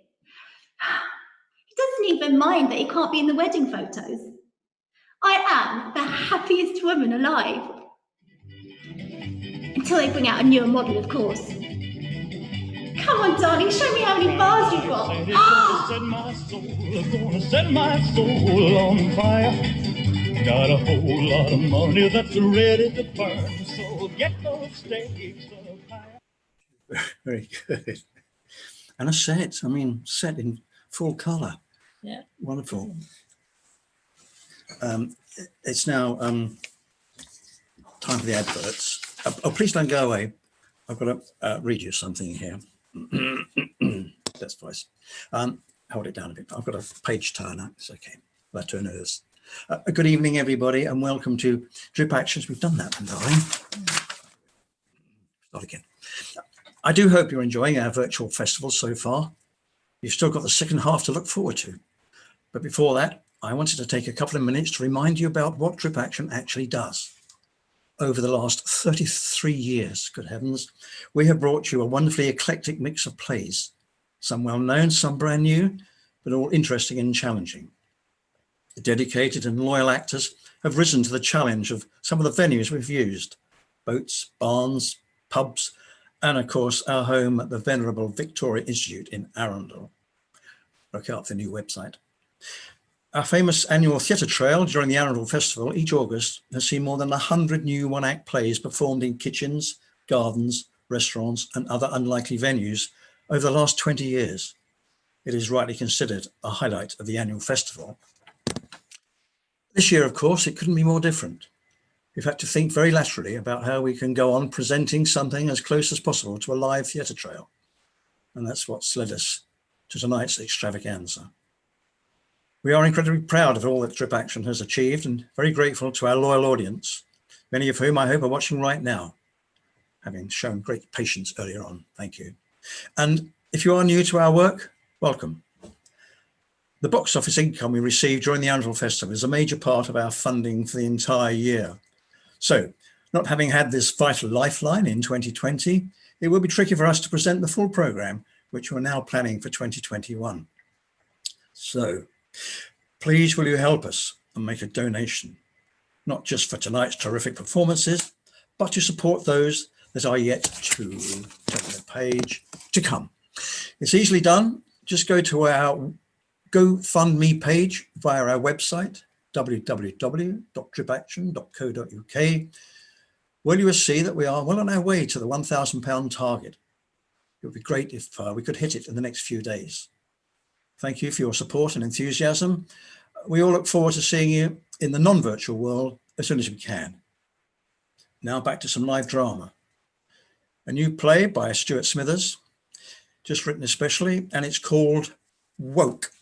He doesn't even mind that he can't be in the wedding photos. I am the happiest woman alive. Until they bring out a newer model, of course. Come on, darling, show me how many bars you've got. Gonna set my soul on fire. Got a whole lot of money that's ready to burn. So get those stakes up higher. Very good. And a set in full colour. Yeah. Wonderful. It's now time for the adverts. Oh, please don't go away. I've got to read you something here. That's voice. Hold it down a bit. I've got a page turner. It's okay. I'll turn this. Good evening, everybody, and welcome to Drip Actions. We've done that, darling. Start again. I do hope you're enjoying our virtual festival so far. You've still got the second half to look forward to. But before that, I wanted to take a couple of minutes to remind you about what Drip Action actually does. Over the last 33 years, good heavens, we have brought you a wonderfully eclectic mix of plays, some well-known, some brand new, but all interesting and challenging. The dedicated and loyal actors have risen to the challenge of some of the venues we've used: boats, barns, pubs, and of course our home at the venerable Victoria Institute in Arundel. Look out for the new website. Our famous annual theatre trail during the Arundel Festival each August has seen more than 100 new one-act plays performed in kitchens, gardens, restaurants and other unlikely venues over the last 20 years. It is rightly considered a highlight of the annual festival. This year, of course, it couldn't be more different. We've had to think very laterally about how we can go on presenting something as close as possible to a live theatre trail. And that's what's led us to tonight's extravaganza. We are incredibly proud of all that Drip Action has achieved and very grateful to our loyal audience, many of whom I hope are watching right now, having shown great patience earlier on. Thank you. And if you are new to our work, welcome. The box office income we receive during the Arundel Festival is a major part of our funding for the entire year. So, not having had this vital lifeline in 2020, it will be tricky for us to present the full programme, which we're now planning for 2021. So, please will you help us and make a donation, not just for tonight's terrific performances, but to support those that are yet to turn the page to come. It's easily done. Just go to our GoFundMe page via our website, www.dripaction.co.uk, where you will see that we are well on our way to the £1,000 target. It would be great if we could hit it in the next few days. Thank you for your support and enthusiasm. We all look forward to seeing you in the non-virtual world as soon as we can. Now back to some live drama. A new play by Stuart Smithers, just written especially, and it's called Woke.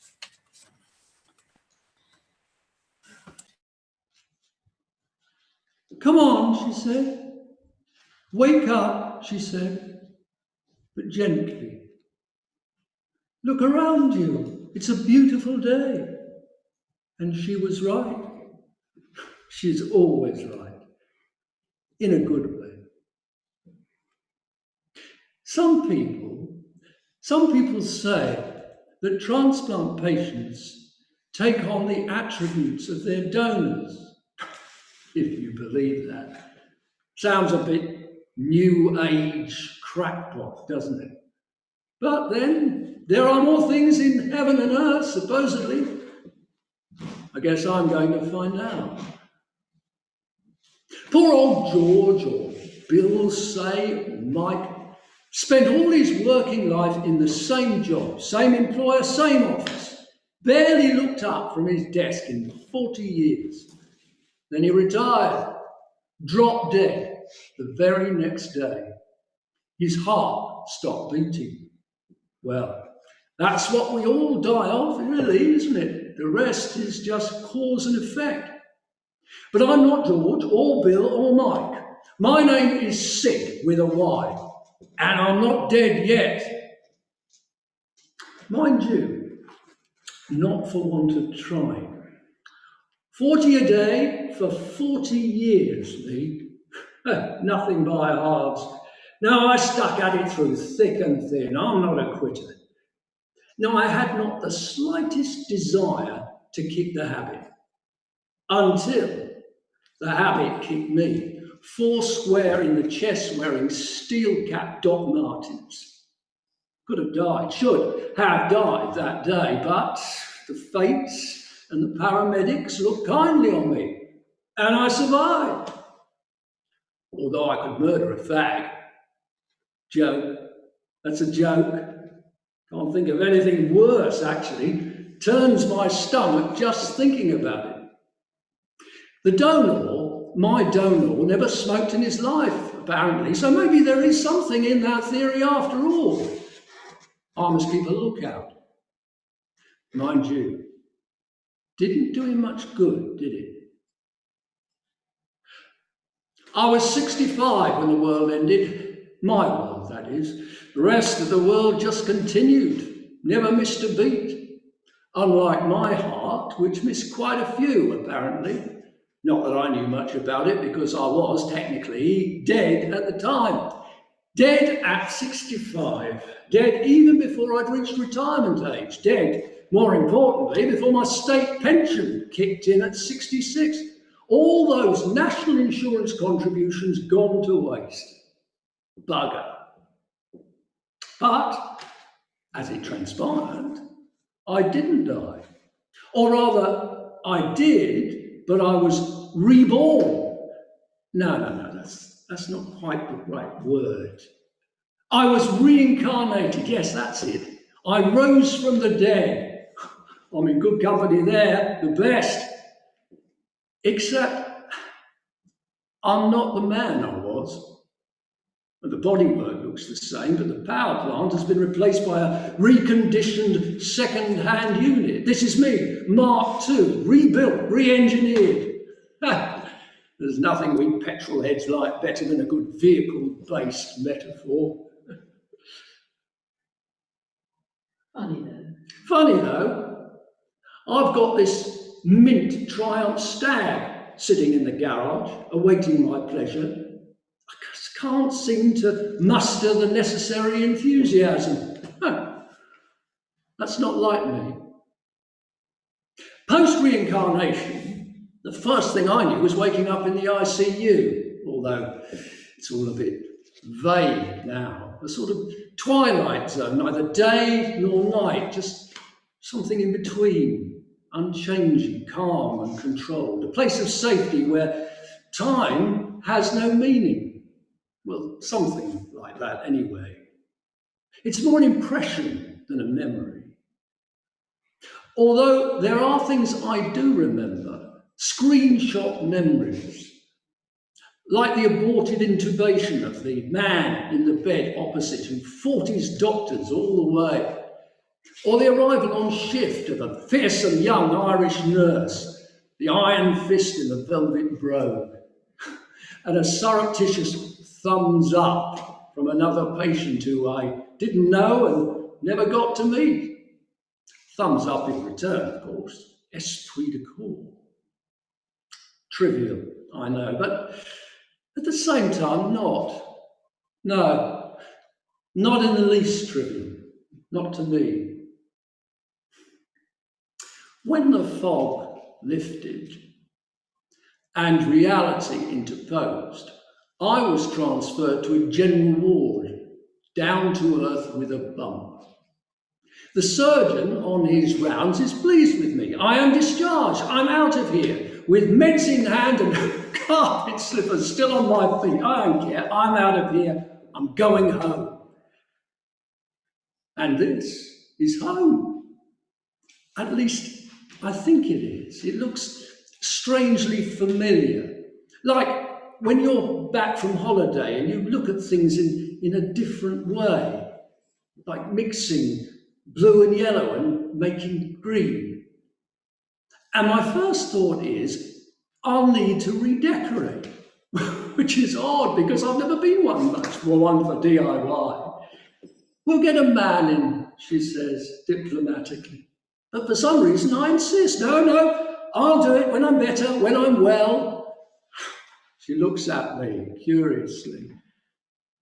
Come on, she said. Wake up, she said, but gently. Look around you. It's a beautiful day. And she was right. She's always right. In a good way. Some people say that transplant patients take on the attributes of their donors. If you believe that. Sounds a bit new age crackpot, doesn't it? But then there are more things in heaven and earth, supposedly. I guess I'm going to find out. Poor old George, or Bill, say, or Mike, spent all his working life in the same job, same employer, same office. Barely looked up from his desk in 40 years. Then he retired, dropped dead the very next day. His heart stopped beating. Well, that's what we all die of, really, isn't it? The rest is just cause and effect. But I'm not George, or Bill, or Mike. My name is Sick with a Y, and I'm not dead yet. Mind you, not for want of trying. 40 a day for 40 years, me. Nothing by halves. No, I stuck at it through thick and thin. I'm not a quitter. No, I had not the slightest desire to kick the habit. Until the habit kicked me, foursquare in the chest wearing steel-capped Doc Martens. Could have died, should have died that day, but the fates and the paramedics looked kindly on me, and I survived. Although I could murder a fag. Joke. That's a joke. Can't think of anything worse, actually. Turns my stomach just thinking about it. The donor, my donor, never smoked in his life, apparently, so maybe there is something in that theory after all. I must keep a lookout. Mind you, didn't do him much good, did it? I was 65 when the world ended. My world, that is. The rest of the world just continued, never missed a beat. Unlike my heart, which missed quite a few, apparently. Not that I knew much about it, because I was technically dead at the time. Dead at 65. Dead even before I'd reached retirement age. Dead, more importantly, before my state pension kicked in at 66. All those national insurance contributions gone to waste. Bugger. But, as it transpired, I didn't die. Or rather, I did, but I was reborn. No, that's not quite the right word. I was reincarnated, yes, that's it. I rose from the dead. I'm in good company there, the best. Except I'm not the man I was. The bodywork looks the same, but the power plant has been replaced by a reconditioned second-hand unit. This is me, Mark II, rebuilt, re-engineered. There's nothing we petrol heads like better than a good vehicle-based metaphor. Funny though, I've got this mint Triumph Stag sitting in the garage, awaiting my pleasure. I just can't seem to muster the necessary enthusiasm. That's not like me. Post-reincarnation, the first thing I knew was waking up in the ICU, although it's all a bit vague now. A sort of twilight zone, neither day nor night, just something in between, unchanging, calm and controlled. A place of safety where time has no meaning. Well, something like that anyway. It's more an impression than a memory. Although there are things I do remember, screenshot memories, like the aborted intubation of the man in the bed opposite who fought his doctors all the way, or the arrival on shift of a fearsome young Irish nurse, the iron fist in the velvet brogue, and a surreptitious thumbs up from another patient who I didn't know and never got to meet. Thumbs up in return, of course. Esprit de corps. Trivial, I know, but at the same time, not. No, not in the least trivial. Not to me. When the fog lifted and reality interposed, I was transferred to a general ward, down to earth with a bump. The surgeon on his rounds is pleased with me. I am discharged. I'm out of here with meds in hand and carpet slippers still on my feet. I don't care. I'm out of here. I'm going home. And this is home. At least I think it is. It looks strangely familiar. Like when you're back from holiday and you look at things in a different way, like mixing blue and yellow and making green. And my first thought is, I'll need to redecorate, which is odd because I've never been one for DIY. We'll get a man in, she says diplomatically. But for some reason I insist, no, I'll do it when I'm better, when I'm well. She looks at me curiously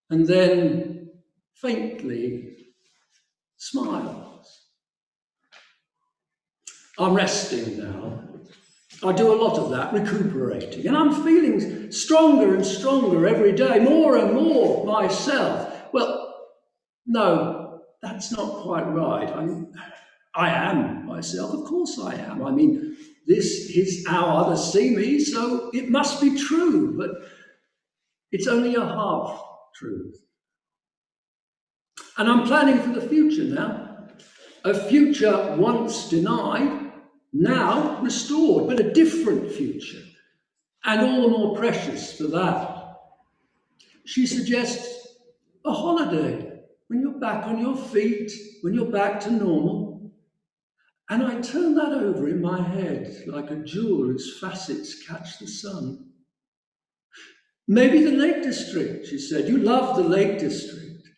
and then faintly smiles. I'm resting now. I do a lot of that, recuperating, and I'm feeling stronger and stronger every day, more and more myself. Well, no, that's not quite right. I am myself, of course I am. I mean, this is how others see me, so it must be true, but it's only a half truth. And I'm planning for the future now. A future once denied, now restored, but a different future. and all the more precious for that. She suggests a holiday when you're back on your feet, when you're back to normal. And I turn that over in my head like a jewel whose facets catch the sun. Maybe the Lake District, she said. You love the Lake District.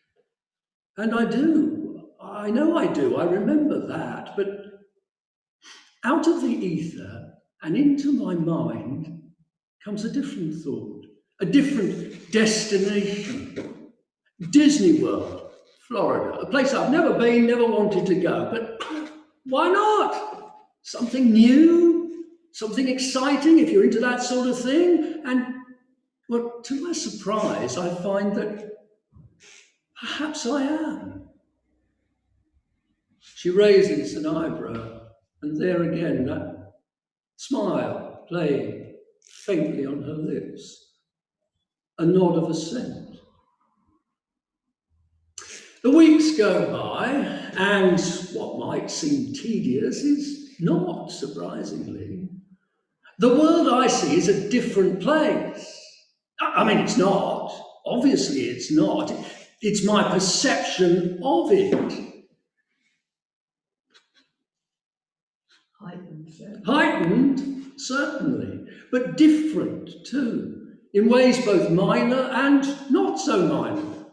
And I do. I know I do. I remember that. But out of the ether and into my mind comes a different thought, a different destination. Disney World, Florida, a place I've never been, never wanted to go. But why not? Something new, something exciting if you're into that sort of thing. And well, to my surprise, I find that perhaps I am. She raises an eyebrow, and there again, that smile playing faintly on her lips, a nod of assent. The weeks go by, and what might seem tedious is not, surprisingly. The world I see is a different place. I mean, it's not. Obviously, it's not. It's my perception of it. Heightened, certainly, but different too, in ways both minor and not so minor.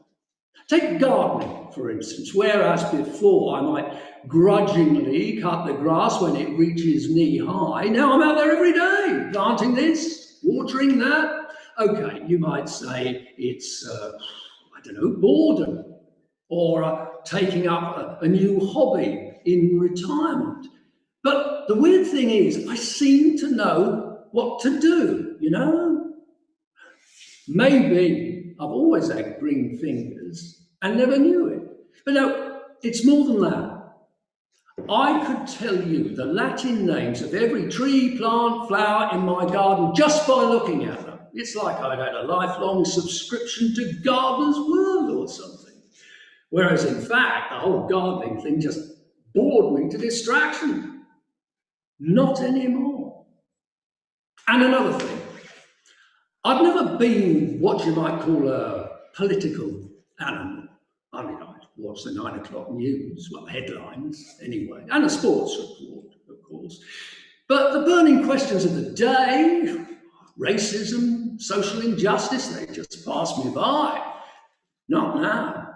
Take gardening, for instance, whereas before I might grudgingly cut the grass when it reaches knee high, now I'm out there every day, planting this, watering that. Okay, you might say it's, boredom, or taking up a new hobby in retirement. But the weird thing is, I seem to know what to do, you know? Maybe I've always had green fingers and never knew it. But no, it's more than that. I could tell you the Latin names of every tree, plant, flower in my garden just by looking at them. It's like I'd had a lifelong subscription to Gardener's World or something. Whereas in fact, the whole gardening thing just bored me to distraction. Not anymore. And another thing, I've never been what you might call a political animal. I mean, I watch the 9 o'clock news, well, headlines anyway, and a sports report, of course. But the burning questions of the day, racism, social injustice, they just pass me by. Not now.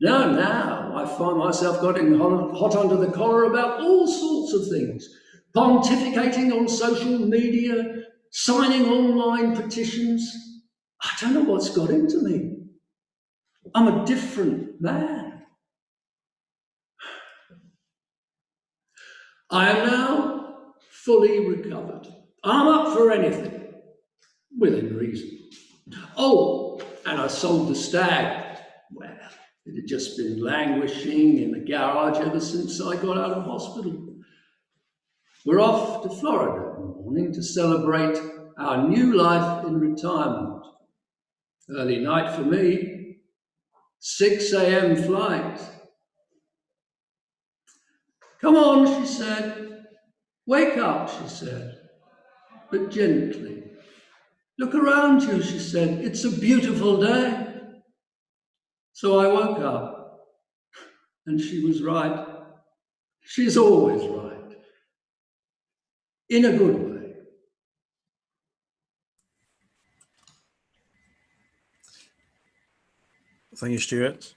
No, now I find myself getting hot under the collar about all sorts of things. Pontificating on social media, signing online petitions. I don't know what's got into me. I'm a different man. I am now fully recovered. I'm up for anything, within reason. Oh, and I sold the Stag. Well, it had just been languishing in the garage ever since I got out of hospital. We're off to Florida in the morning to celebrate our new life in retirement. Early night for me, 6 a.m. flight. Come on, she said. Wake up, she said, but gently. Look around you, she said. It's a beautiful day. So I woke up, and she was right. She's always right. In a good way. Thank you, Stuart.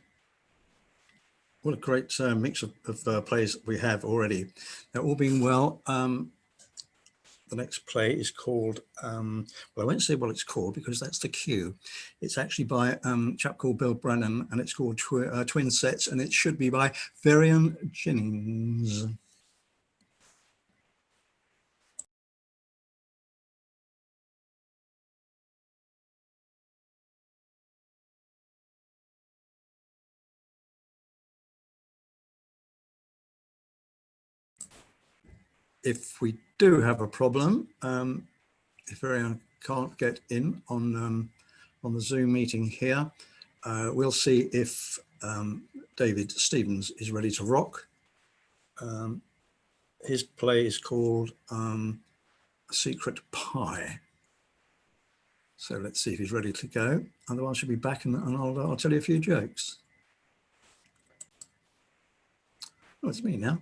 What a great mix of plays we have already. Now, all being well, the next play is called, well, I won't say what it's called because that's the cue. It's actually by a chap called Bill Brennan, and it's called Twin Sets, and it should be by Varian Jennings. If we do have a problem, if Varian can't get in on the Zoom meeting here, we'll see if David Stevens is ready to rock. His play is called A Secret Pie. So let's see if he's ready to go. Otherwise, he'll be back and I'll tell you a few jokes. Oh, it's me now.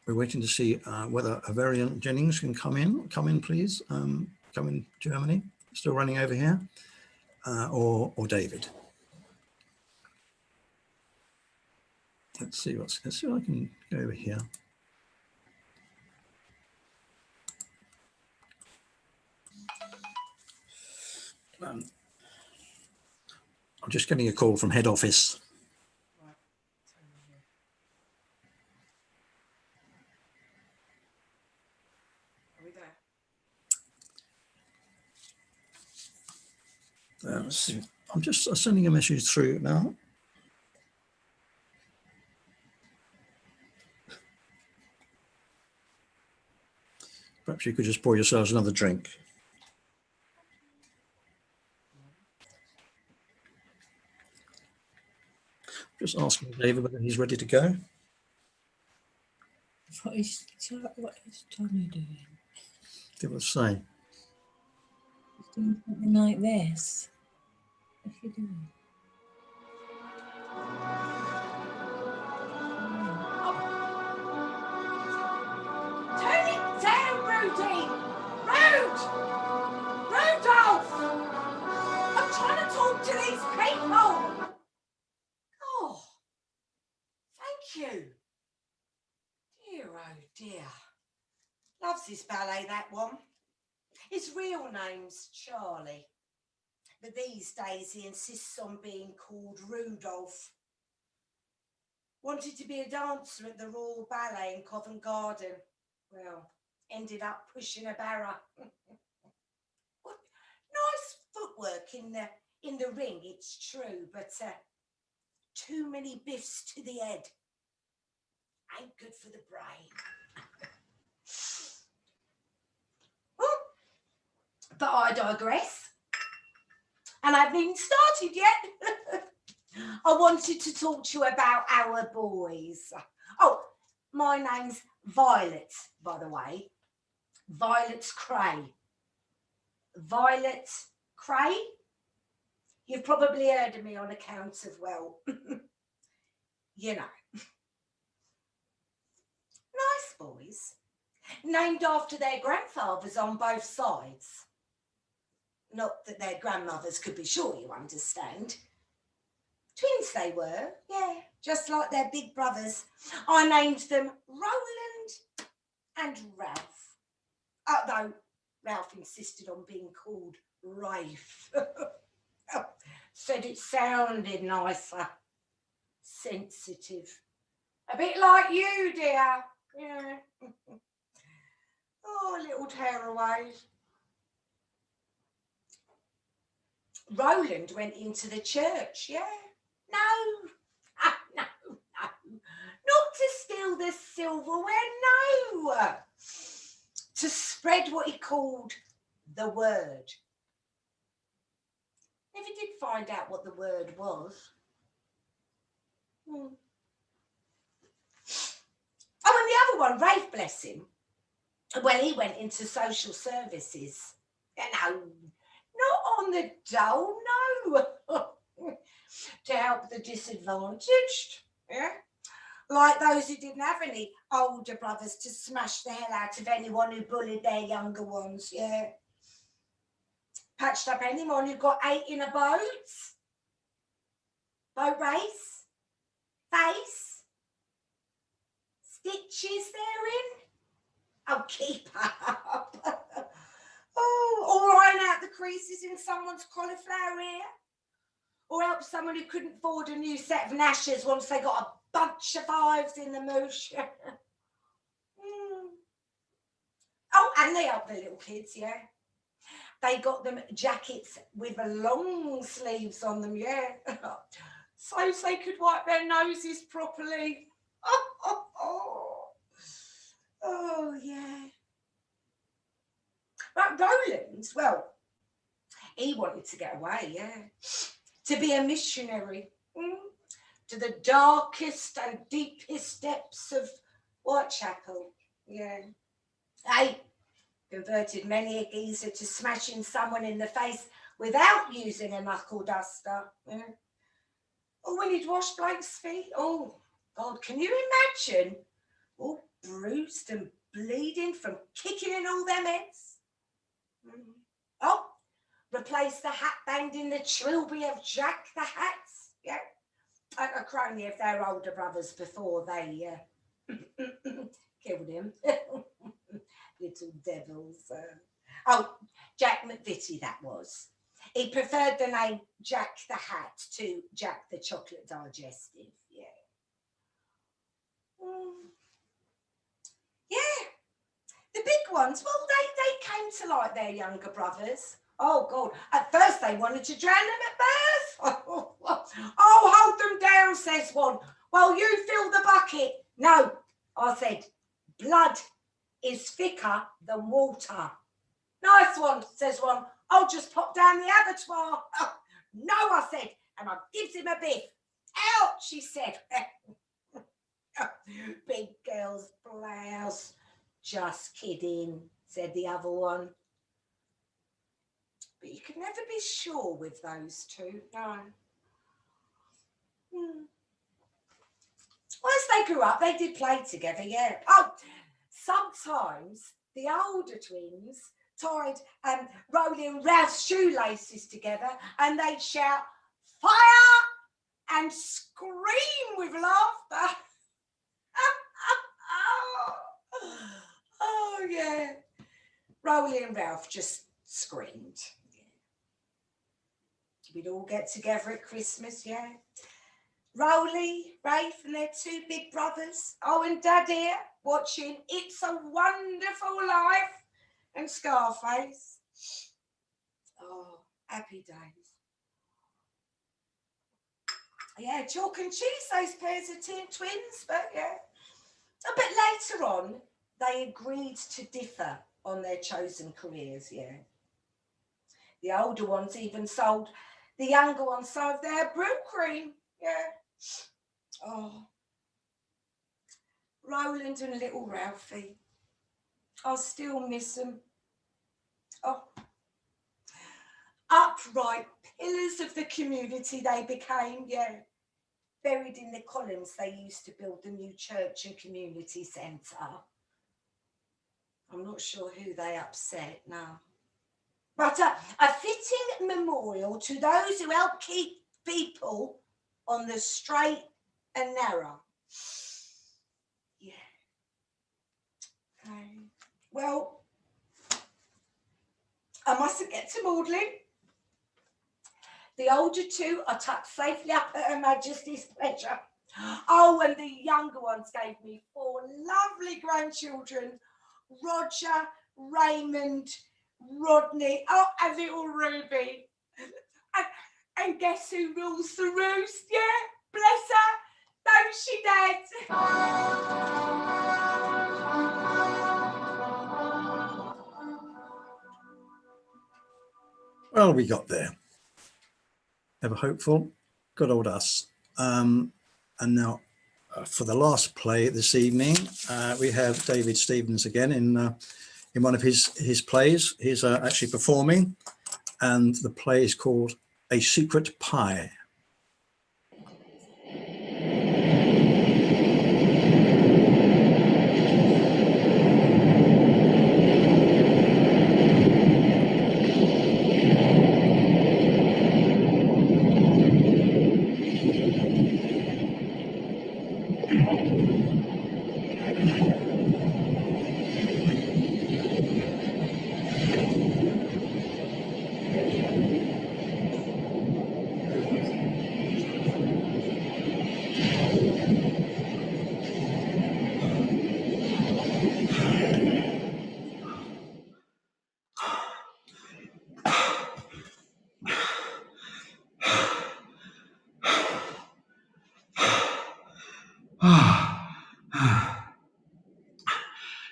We're waiting to see whether a variant Jennings can come in. Come in, please. Come in, Germany. Still running over here, or David. Let's see if I can go over here. I'm just getting a call from head office. I'm just sending a message through now. Perhaps you could just pour yourselves another drink. Just asking David whether he's ready to go. What is Johnny doing? Give us a say. He's doing something like this. What's he doing? Turn it down, Rudy! Rude! Rudolph! I'm trying to talk to these people! Oh, thank you. Dear, oh dear. Loves his ballet, that one. His real name's Charlie. But these days he insists on being called Rudolph. Wanted to be a dancer at the Royal Ballet in Covent Garden. Well, ended up pushing a barra. Nice footwork in the ring, it's true, but too many biffs to the head. Ain't good for the brain. But I digress. And I haven't even started yet. I wanted to talk to you about our boys. Oh, my name's Violet, by the way. Violet Cray. Violet Cray? You've probably heard of me on account of, well, you know. Nice boys. Named after their grandfathers on both sides. Not that their grandmothers could be sure, you understand. Twins they were, yeah, just like their big brothers. I named them Roland and Ralph. Although Ralph insisted on being called Rafe. Said it sounded nicer. Sensitive. A bit like you, dear. Yeah. Oh, little tearaways. Roland went into the church, yeah. No. No. Not to steal the silverware, no. To spread what he called the word. Never did find out what the word was. Oh, and the other one, Rafe, bless him. Well, he went into social services. No, not on the dole, no. To help the disadvantaged, yeah. Like those who didn't have any older brothers to smash the hell out of anyone who bullied their younger ones, yeah. Patched up anyone who got ate in a boat race, face, stitches therein. Oh, keep up. Oh, or iron out the creases in someone's cauliflower ear. Or help someone who couldn't afford a new set of gnashers once they got a bunch of fives in the moosh. Oh, and they helped the little kids, yeah. They got them jackets with long sleeves on them, yeah. So they could wipe their noses properly. Oh, yeah. But Roland, well, he wanted to get away, yeah. To be a missionary to the darkest and deepest depths of Whitechapel, yeah. Hey, converted many a geezer to smashing someone in the face without using a knuckle duster. Yeah. Or when he'd washed Blake's feet. Oh, God, can you imagine? All bruised and bleeding from kicking in all them heads. Oh, replace the hat band in the trilby of Jack the Hats. Yeah. A crony of their older brothers before they killed him. Little devils. Oh, Jack McVitie, that was. He preferred the name Jack the Hat to Jack the Chocolate Digestive. Yeah. Yeah. The big ones, well, they came to like their younger brothers. Oh, God. At first, they wanted to drown them at birth. Oh, hold them down, says one. Well, you fill the bucket. No, I said, blood is thicker than water. Nice one, says one. I'll just pop down the abattoir. No, I said, and I gives him a biff. Ouch, he said. Big girl's blouse. Just kidding, said the other one. But you can never be sure with those two, no. Well, as they grew up, they did play together, yeah. Oh, sometimes the older twins tied Rolling Ralph's shoelaces together and they'd shout, fire, and scream with laughter. Oh, yeah. Rolly and Ralph just screamed. We'd all get together at Christmas, yeah. Rolly, Rafe and their two big brothers. Oh, and Dad here watching It's a Wonderful Life and Scarface. Oh, happy days. Yeah, chalk and cheese, those pairs of twins, but yeah. A bit later on, they agreed to differ on their chosen careers, yeah. The older ones even sold the younger ones some of their brew cream, yeah. Oh, Roland and little Ralphie. I still miss them. Oh, upright pillars of the community they became, yeah. Buried in the columns they used to build the new church and community centre. I'm not sure who they upset now. But a fitting memorial to those who help keep people on the straight and narrow. Yeah. Well, I mustn't get to maudlin. The older two are tucked safely up at Her Majesty's pleasure. Oh, and the younger ones gave me 4 lovely grandchildren, Roger, Raymond, Rodney, oh, and little Ruby. And guess who rules the roost, yeah? Bless her, don't she, Dad? Well, we got there. Ever hopeful, good old us. And now for the last play this evening, we have David Stevens again in one of his plays. He's actually performing, and the play is called A Secret Pie.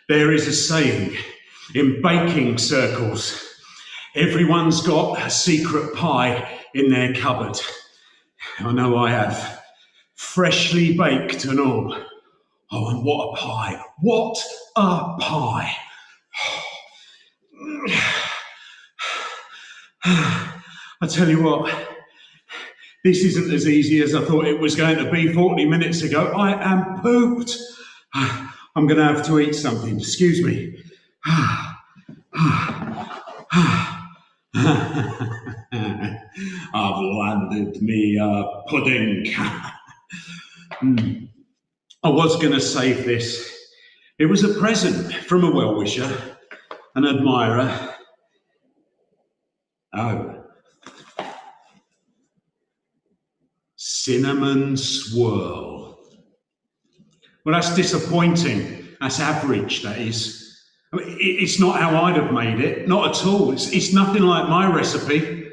There is a saying in baking circles, everyone's got a secret pie in their cupboard. I know I have. Freshly baked and all. Oh, and what a pie. What a pie. I tell you what, this isn't as easy as I thought it was going to be 40 minutes ago. I am pooped. I'm going to have to eat something. Excuse me. I've landed me pudding. I was going to save this. It was a present from a well-wisher, an admirer. Oh. Cinnamon swirl. Well, that's disappointing. That's average, that is. I mean, it's not how I'd have made it, not at all. It's nothing like my recipe.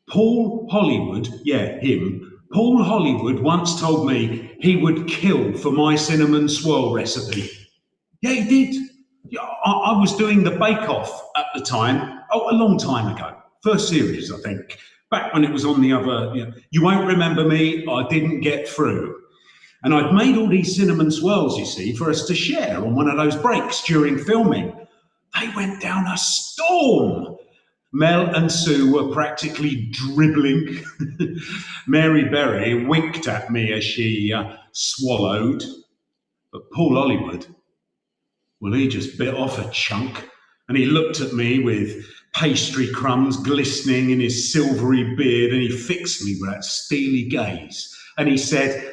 Paul Hollywood, yeah, him, Paul Hollywood once told me he would kill for my cinnamon swirl recipe. Yeah, he did. Yeah, I was doing the bake-off at the time, a long time ago. First series, I think. Back when it was on the other, you won't remember me, I didn't get through. And I'd made all these cinnamon swirls, you see, for us to share on one of those breaks during filming. They went down a storm. Mel and Sue were practically dribbling. Mary Berry winked at me as she swallowed. But Paul Hollywood, well, he just bit off a chunk and he looked at me with pastry crumbs glistening in his silvery beard and he fixed me with that steely gaze. And he said,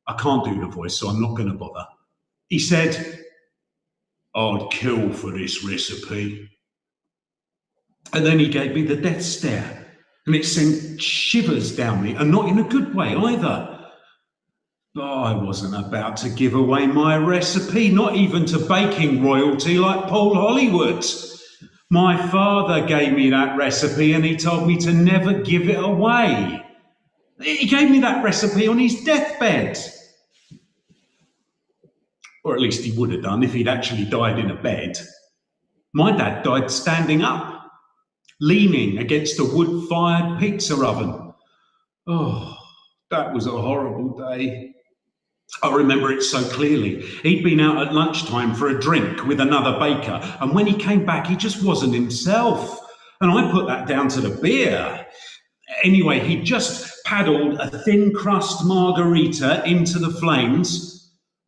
I can't do the voice, so I'm not going to bother. He said, I'd kill for this recipe. And then he gave me the death stare, and it sent shivers down me, and not in a good way either. But I wasn't about to give away my recipe, not even to baking royalty like Paul Hollywood. My father gave me that recipe, and he told me to never give it away. He gave me that recipe on his deathbed. Or at least he would have done if he'd actually died in a bed. My dad died standing up, leaning against a wood-fired pizza oven. Oh, that was a horrible day. I remember it so clearly. He'd been out at lunchtime for a drink with another baker, and when he came back, he just wasn't himself. And I put that down to the beer. Anyway, he just paddled a thin crust margarita into the flames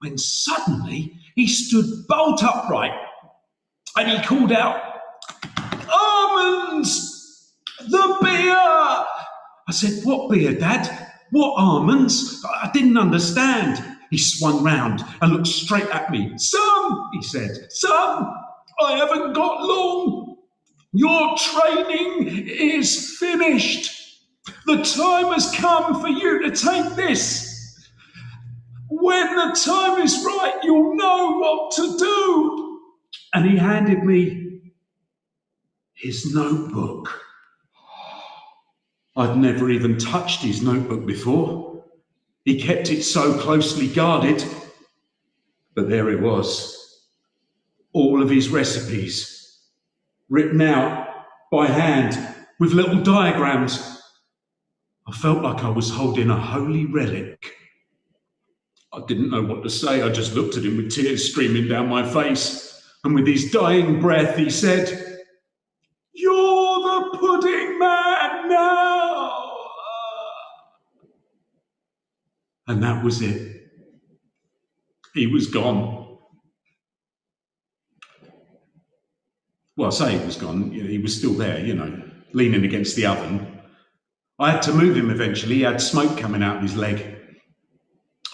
when suddenly he stood bolt upright and he called out, almonds! The beer! I said, what beer, Dad? What almonds? I didn't understand. He swung round and looked straight at me. Son, he said, son, I haven't got long. Your training is finished. The time has come for you to take this. When the time is right, you'll know what to do. And he handed me his notebook. I'd never even touched his notebook before. He kept it so closely guarded. But there it was. All of his recipes, written out by hand with little diagrams. I felt like I was holding a holy relic. I didn't know what to say. I just looked at him with tears streaming down my face. And with his dying breath, he said, you're the pudding man now. And that was it. He was gone. Well, I say he was gone. He was still there, leaning against the oven. I had to move him eventually. He had smoke coming out of his leg.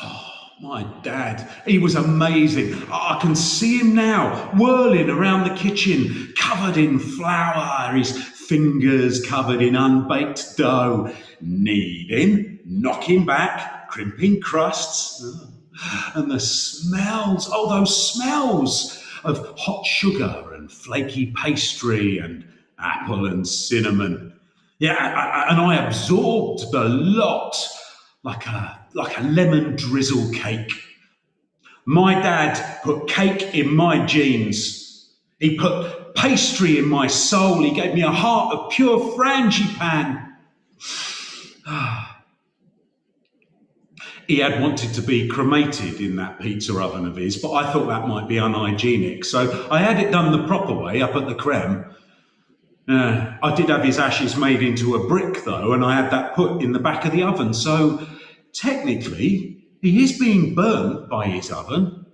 Oh, my dad. He was amazing. I can see him now, whirling around the kitchen, covered in flour, his fingers covered in unbaked dough, kneading, knocking back, crimping crusts. And the smells, those smells of hot sugar and flaky pastry and apple and cinnamon. Yeah, and I absorbed the lot like a lemon drizzle cake. My dad put cake in my genes. He put pastry in my soul. He gave me a heart of pure frangipan. He had wanted to be cremated in that pizza oven of his, but I thought that might be unhygienic. So I had it done the proper way up at the Creme. I did have his ashes made into a brick, though, and I had that put in the back of the oven. So technically, he is being burnt by his oven.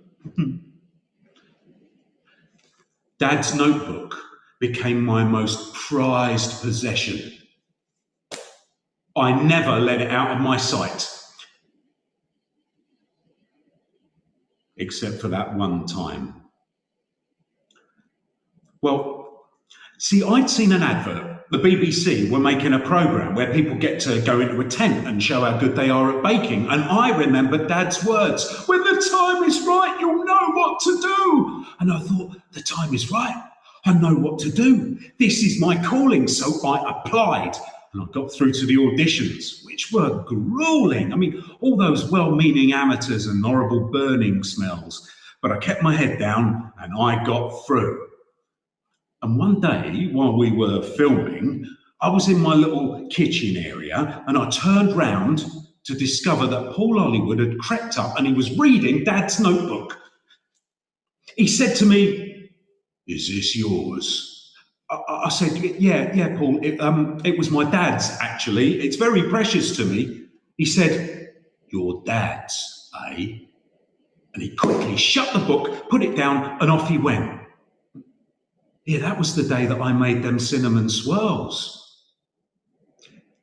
Dad's notebook became my most prized possession. I never let it out of my sight. Except for that one time. Well, see, I'd seen an advert. The BBC were making a programme where people get to go into a tent and show how good they are at baking. And I remembered Dad's words, "When the time is right, you'll know what to do." And I thought, the time is right. I know what to do. This is my calling. So I applied. And I got through to the auditions, which were grueling. I mean, all those well-meaning amateurs and horrible burning smells. But I kept my head down and I got through. And one day, while we were filming, I was in my little kitchen area and I turned round to discover that Paul Hollywood had crept up and he was reading Dad's notebook. He said to me, "Is this yours?" I said, yeah, Paul, it was my dad's, actually. It's very precious to me. He said, "Your dad's, eh?" And he quickly shut the book, put it down, and off he went. Yeah, that was the day that I made them cinnamon swirls.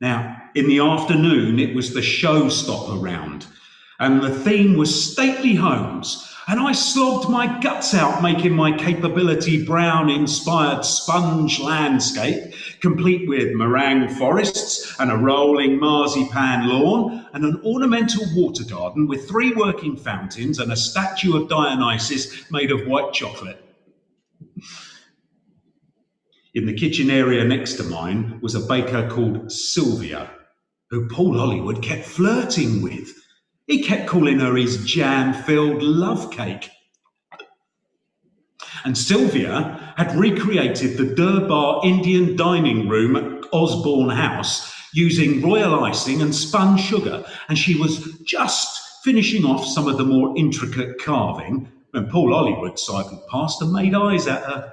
Now, in the afternoon, it was the showstopper round, and the theme was stately homes. And I slogged my guts out making my Capability Brown-inspired sponge landscape, complete with meringue forests and a rolling marzipan lawn and an ornamental water garden with 3 working fountains and a statue of Dionysus made of white chocolate. In the kitchen area next to mine was a baker called Sylvia, who Paul Hollywood kept flirting with. He kept calling her his jam-filled love cake. And Sylvia had recreated the Durbar Indian dining room at Osborne House using royal icing and spun sugar. And she was just finishing off some of the more intricate carving when Paul Hollywood cycled past and made eyes at her.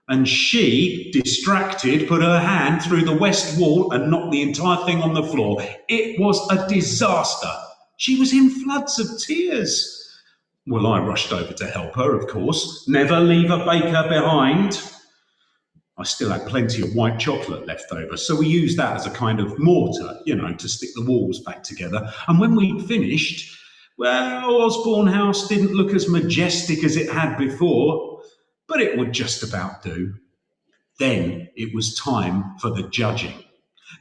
And she, distracted, put her hand through the west wall and knocked the entire thing on the floor. It was a disaster. She was in floods of tears. Well, I rushed over to help her, of course. Never leave a baker behind. I still had plenty of white chocolate left over, so we used that as a kind of mortar, to stick the walls back together. And when we'd finished, well, Osborne House didn't look as majestic as it had before, but it would just about do. Then it was time for the judging.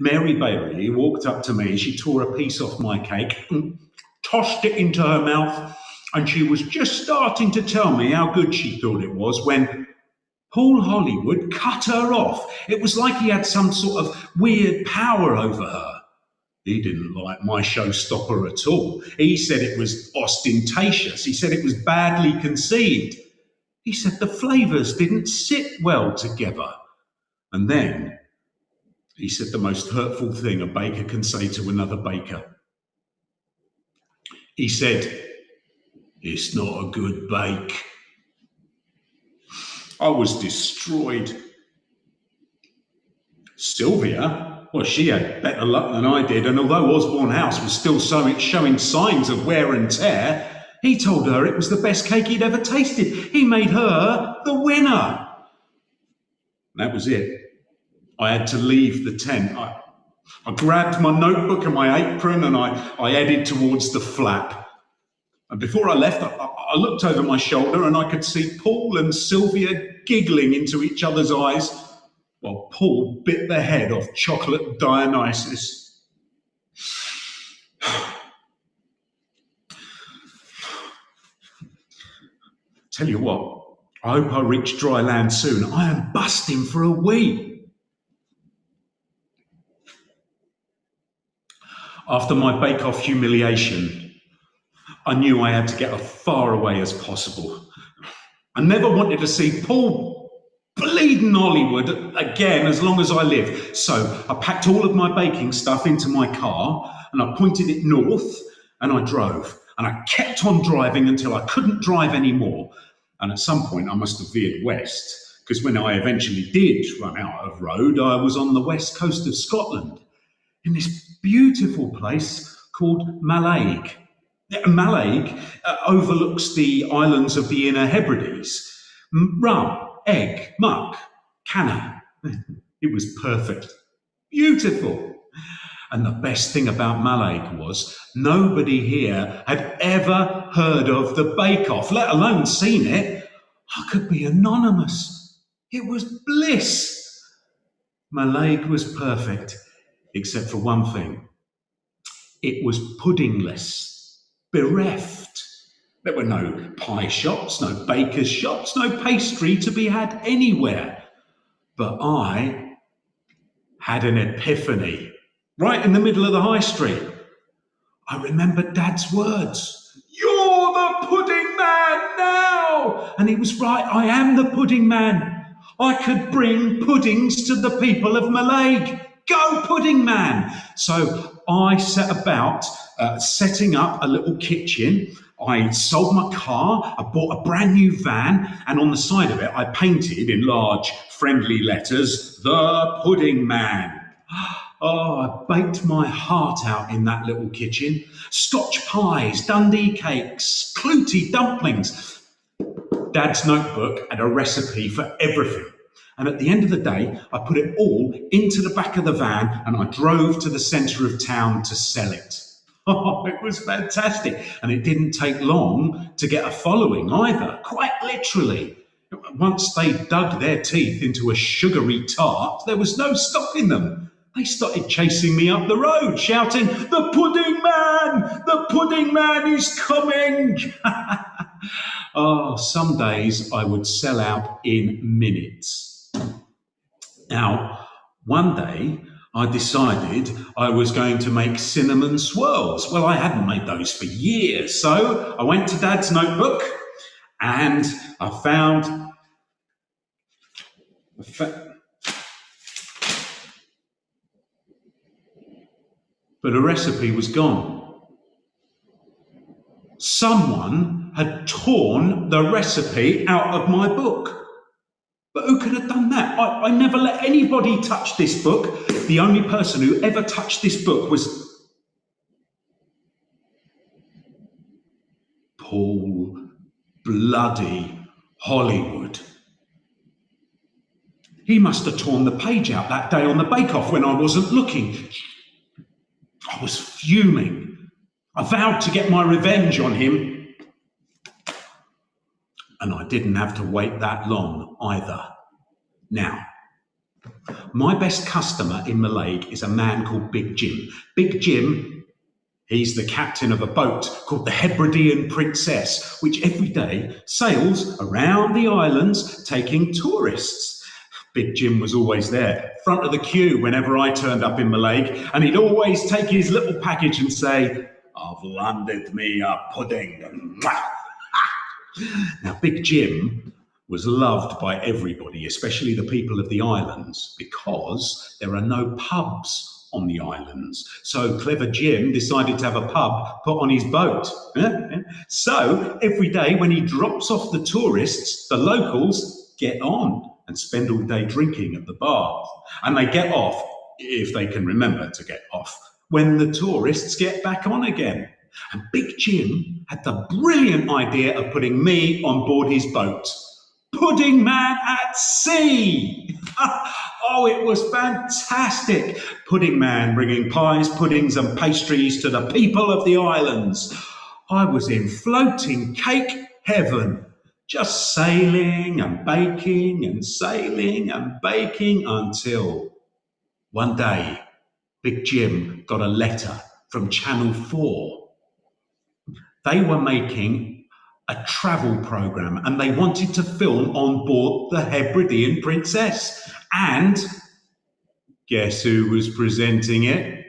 Mary Bailey walked up to me, she tore a piece off my cake and tossed it into her mouth, and she was just starting to tell me how good she thought it was when Paul Hollywood cut her off. It was like he had some sort of weird power over her. He didn't like my showstopper at all. He said it was ostentatious. He said it was badly conceived. He said the flavours didn't sit well together. And then he said the most hurtful thing a baker can say to another baker. He said, "It's not a good bake." I was destroyed. Sylvia, well, she had better luck than I did, and although Osborne House was still showing signs of wear and tear, he told her it was the best cake he'd ever tasted. He made her the winner. That was it. I had to leave the tent. I grabbed my notebook and my apron and I headed towards the flap. And before I left, I looked over my shoulder and I could see Paul and Sylvia giggling into each other's eyes while Paul bit the head off chocolate Dionysus. Tell you what, I hope I reach dry land soon. I am busting for a wee. After my bake-off humiliation, I knew I had to get as far away as possible. I never wanted to see Paul bleeding Hollywood again as long as I live. So I packed all of my baking stuff into my car and I pointed it north and I drove. And I kept on driving until I couldn't drive anymore. And at some point I must have veered west, because when I eventually did run out of road, I was on the west coast of Scotland, in this beautiful place called Mallaig. Mallaig overlooks the islands of the Inner Hebrides. Rum, egg, muck, canna. It was perfect. Beautiful. And the best thing about Mallaig was nobody here had ever heard of the Bake Off, let alone seen it. I could be anonymous. It was bliss. Mallaig was perfect, except for one thing. It was puddingless, bereft. There were no pie shops, no baker's shops, no pastry to be had anywhere. But I had an epiphany right in the middle of the high street. I remembered Dad's words. "You're the pudding man now!" And he was right, I am the pudding man. I could bring puddings to the people of Mallaig. Go pudding man! So I set about setting up a little kitchen. I sold my car, I bought a brand new van, and on the side of it I painted in large friendly letters, "The Pudding Man." Oh, I baked my heart out in that little kitchen. Scotch pies, Dundee cakes, Clootie dumplings. Dad's notebook had a recipe for everything. And at the end of the day, I put it all into the back of the van and I drove to the centre of town to sell it. Oh, it was fantastic. And it didn't take long to get a following either, quite literally. Once they dug their teeth into a sugary tart, there was no stopping them. They started chasing me up the road, shouting, "The pudding man! The pudding man is coming!" Oh, some days I would sell out in minutes. Now, one day I decided I was going to make cinnamon swirls. Well, I hadn't made those for years, so I went to Dad's notebook and I found but the recipe was gone. Someone had torn the recipe out of my book. But who could have done that? I never let anybody touch this book. The only person who ever touched this book was Paul bloody Hollywood. He must have torn the page out that day on the bake-off when I wasn't looking. I was fuming. I vowed to get my revenge on him. And I didn't have to wait that long either. Now, my best customer in Mallaig is a man called Big Jim. Big Jim, he's the captain of a boat called the Hebridean Princess, which every day sails around the islands taking tourists. Big Jim was always there, front of the queue whenever I turned up in Mallaig, and he'd always take his little package and say, "I've landed me a pudding." Now, Big Jim was loved by everybody, especially the people of the islands, because there are no pubs on the islands. So clever Jim decided to have a pub put on his boat. So every day when he drops off the tourists, the locals get on and spend all day drinking at the bar. And they get off, if they can remember to get off, when the tourists get back on again. And Big Jim had the brilliant idea of putting me on board his boat. Pudding man at sea! Oh, it was fantastic. Pudding man bringing pies, puddings and pastries to the people of the islands. I was in floating cake heaven. Just sailing and baking and sailing and baking until one day, Big Jim got a letter from Channel 4. They were making a travel program and they wanted to film on board the Hebridean Princess. And guess who was presenting it?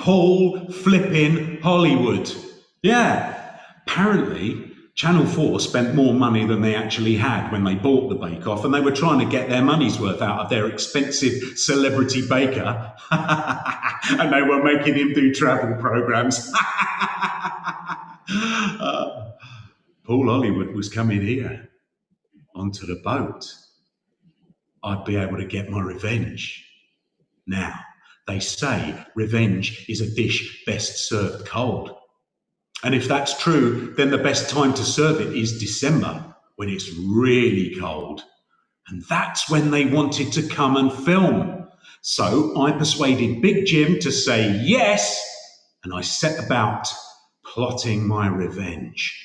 Paul flipping Hollywood. Yeah, apparently Channel 4 spent more money than they actually had when they bought the Bake Off, and they were trying to get their money's worth out of their expensive celebrity baker. And they were making him do travel programs. Paul Hollywood was coming here onto the boat. I'd be able to get my revenge. Now, they say revenge is a dish best served cold. And if that's true, then the best time to serve it is December, when it's really cold. And that's when they wanted to come and film. So I persuaded Big Jim to say yes, and I set about plotting my revenge.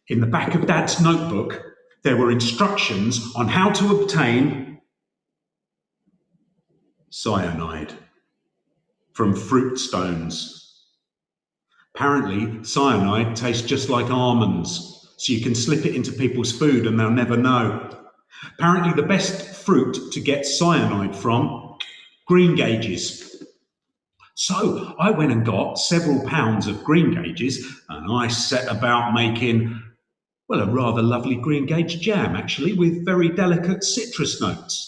In the back of Dad's notebook, there were instructions on how to obtain cyanide from fruit stones. Apparently, cyanide tastes just like almonds, so you can slip it into people's food and they'll never know. Apparently, the best fruit to get cyanide from, greengages. So I went and got several pounds of greengages and I set about making, well, a rather lovely greengage jam, actually, with very delicate citrus notes.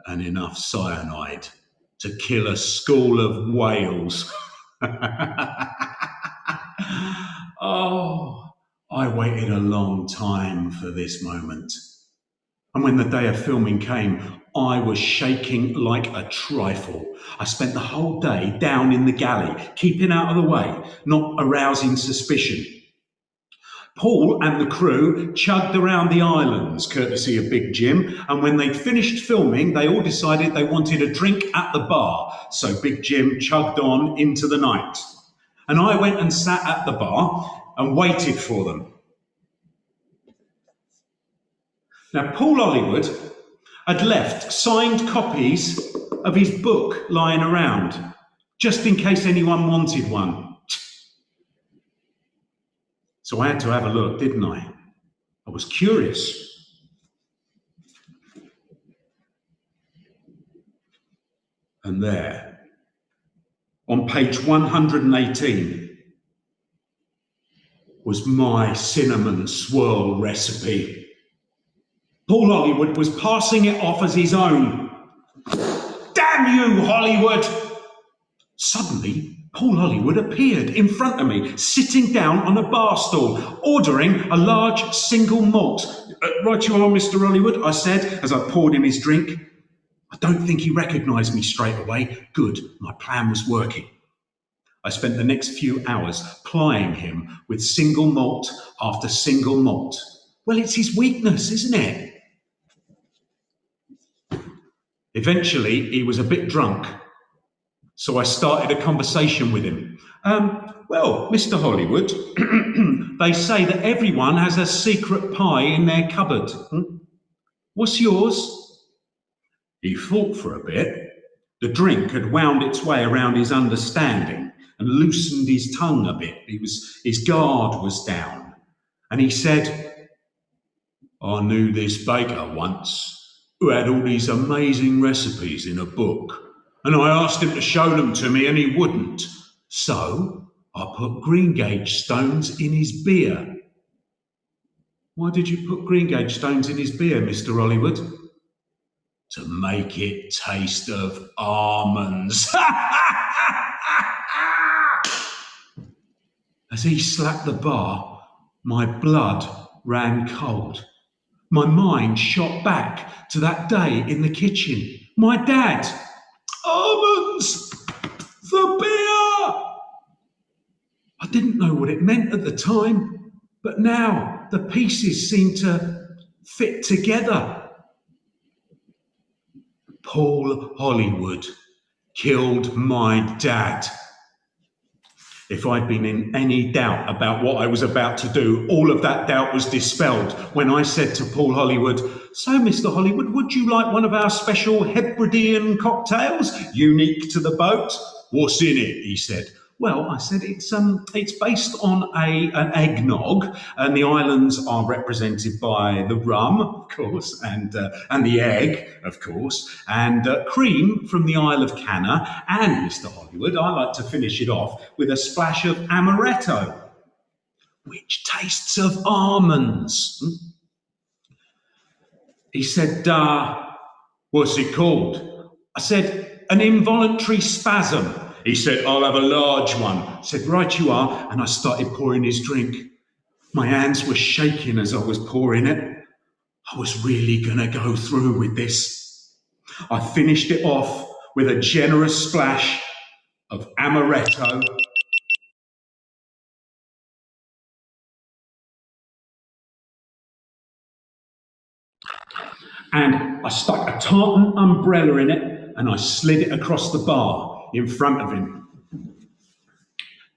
And enough cyanide to kill a school of whales. Oh, I waited a long time for this moment. And when the day of filming came, I was shaking like a trifle. I spent the whole day down in the galley, keeping out of the way, not arousing suspicion. Paul and the crew chugged around the islands, courtesy of Big Jim, and when they'd finished filming, they all decided they wanted a drink at the bar, so Big Jim chugged on into the night. And I went and sat at the bar and waited for them. Now, Paul Hollywood had left signed copies of his book lying around, just in case anyone wanted one. So I had to have a look, didn't I? I was curious. And there, on page 118, was my cinnamon swirl recipe. Paul Hollywood was passing it off as his own. Damn you, Hollywood! Suddenly, Paul Hollywood appeared in front of me, sitting down on a bar stool, ordering a large single malt. Right you are, Mr. Hollywood, I said, as I poured him his drink. I don't think he recognised me straight away. Good, my plan was working. I spent the next few hours plying him with single malt after single malt. Well, it's his weakness, isn't it? Eventually, he was a bit drunk. So I started a conversation with him. Well, Mr. Hollywood, they say that everyone has a secret pie in their cupboard. What's yours? He thought for a bit. The drink had wound its way around his understanding and loosened his tongue a bit. His guard was down. And he said, I knew this baker once who had all these amazing recipes in a book. And I asked him to show them to me and he wouldn't. So I put greengage stones in his beer. Why did you put greengage stones in his beer, Mr. Hollywood? To make it taste of almonds. As he slapped the bar, my blood ran cold. My mind shot back to that day in the kitchen. My dad. Almonds! The beer! I didn't know what it meant at the time, but now the pieces seem to fit together. Paul Hollywood killed my dad. If I'd been in any doubt about what I was about to do, all of that doubt was dispelled when I said to Paul Hollywood, so, Mr. Hollywood, would you like one of our special Hebridean cocktails, unique to the boat? What's in it? He said. Well, I said it's based on an eggnog, and the islands are represented by the rum, of course, and the egg, of course, and cream from the Isle of Canna. And Mr. Hollywood, I like to finish it off with a splash of amaretto, which tastes of almonds. He said, "What's it called?" I said, "An involuntary spasm." He said, "I'll have a large one." I said, "Right you are." And I started pouring his drink. My hands were shaking as I was pouring it. I was really going to go through with this. I finished it off with a generous splash of amaretto. And I stuck a tartan umbrella in it and I slid it across the bar in front of him.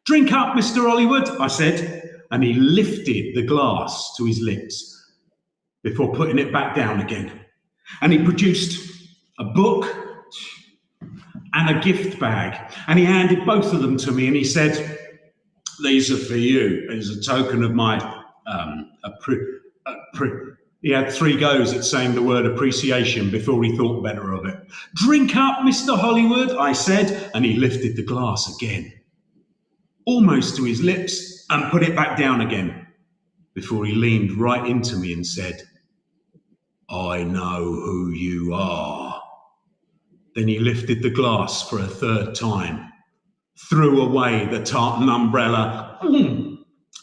"Drink up, Mr. Hollywood," I said, and he lifted the glass to his lips before putting it back down again. And he produced a book and a gift bag, and he handed both of them to me, and he said, "These are for you as a token of my He had 3 goes at saying the word appreciation before he thought better of it. "Drink up, Mr. Hollywood," I said, and he lifted the glass again, almost to his lips, and put it back down again, before he leaned right into me and said, "I know who you are." Then he lifted the glass for a 3rd time, threw away the tartan umbrella,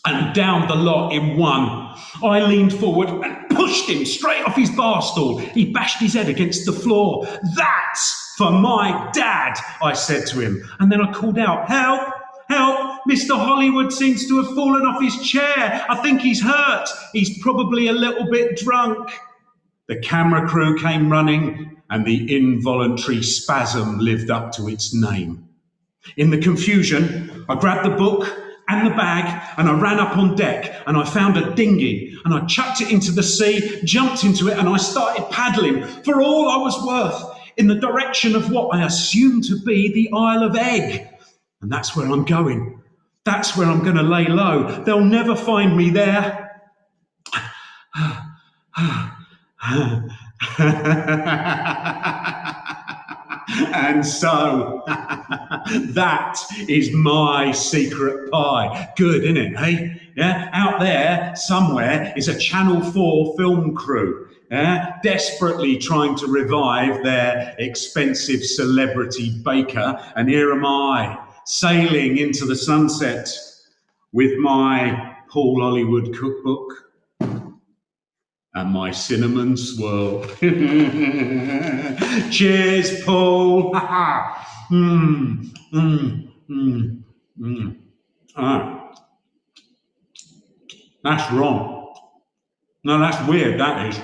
and down the lot in one. I leaned forward and pushed him straight off his bar stool. He bashed his head against the floor. "That's for my dad," I said to him. And then I called out, "Help! Help! Mr. Hollywood seems to have fallen off his chair. I think he's hurt. He's probably a little bit drunk." The camera crew came running, and the involuntary spasm lived up to its name. In the confusion, I grabbed the book and the bag, and I ran up on deck, and I found a dinghy, and I chucked it into the sea, jumped into it, and I started paddling for all I was worth in the direction of what I assumed to be the Isle of Egg. And that's where I'm going. That's where I'm going to lay low. They'll never find me there. And so, that is my secret pie. Good, isn't it, hey? Yeah, out there, somewhere, is a Channel 4 film crew, desperately trying to revive their expensive celebrity baker. And here am I, sailing into the sunset with my Paul Hollywood cookbook and my cinnamon swirl. Cheers, Paul. That's wrong. No, that's weird, that is.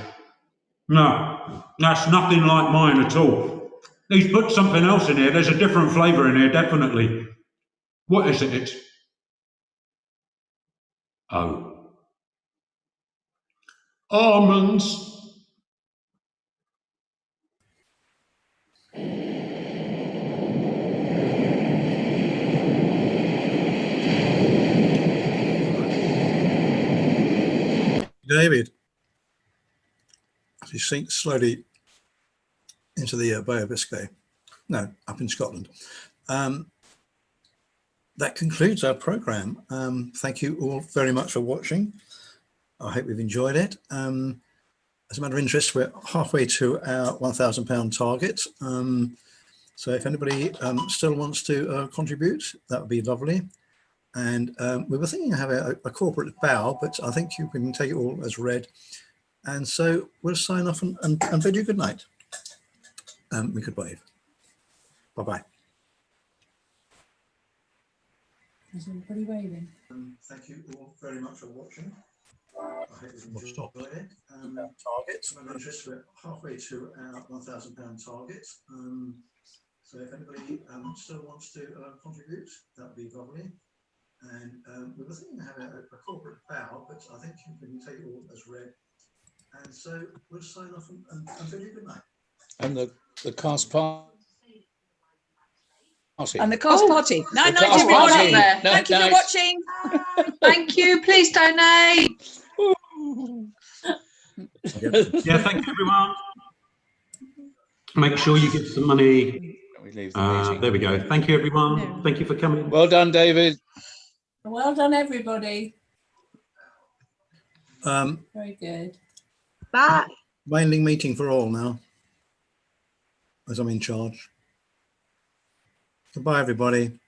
No, that's nothing like mine at all. He's put something else in here. There's a different flavour in here, definitely. What is it? Oh. Almonds. David, as he sinks slowly into the Bay of Biscay, no, up in Scotland. That concludes our programme. Thank you all very much for watching. I hope you've enjoyed it. As a matter of interest, we're halfway to our £1,000 target. So if anybody still wants to contribute, that would be lovely. And we were thinking of having a corporate bow, but I think you can take it all as read. And so we'll sign off and bid you good night. We could wave. Bye-bye. Is everybody waving? Thank you all very much for watching. I hope you've enjoyed it. Targets. I'm interested. We're halfway to our £1,000 target. So if anybody still wants to contribute, that would be lovely. And we were thinking of having a corporate bow, but I think you can take it all as read. And so we'll sign off and bid you good night. And the cast part. And the cast party. Night, night, cast party. everybody. There. Thank you for watching. Thank you. Please donate. Yeah, thank you, everyone. Make sure you give some money. There we go. Thank you, everyone. Thank you for coming. Well done, David. Well done, everybody. Um, Very good. Bye. Mainling meeting for all now, as I'm in charge. Goodbye, everybody.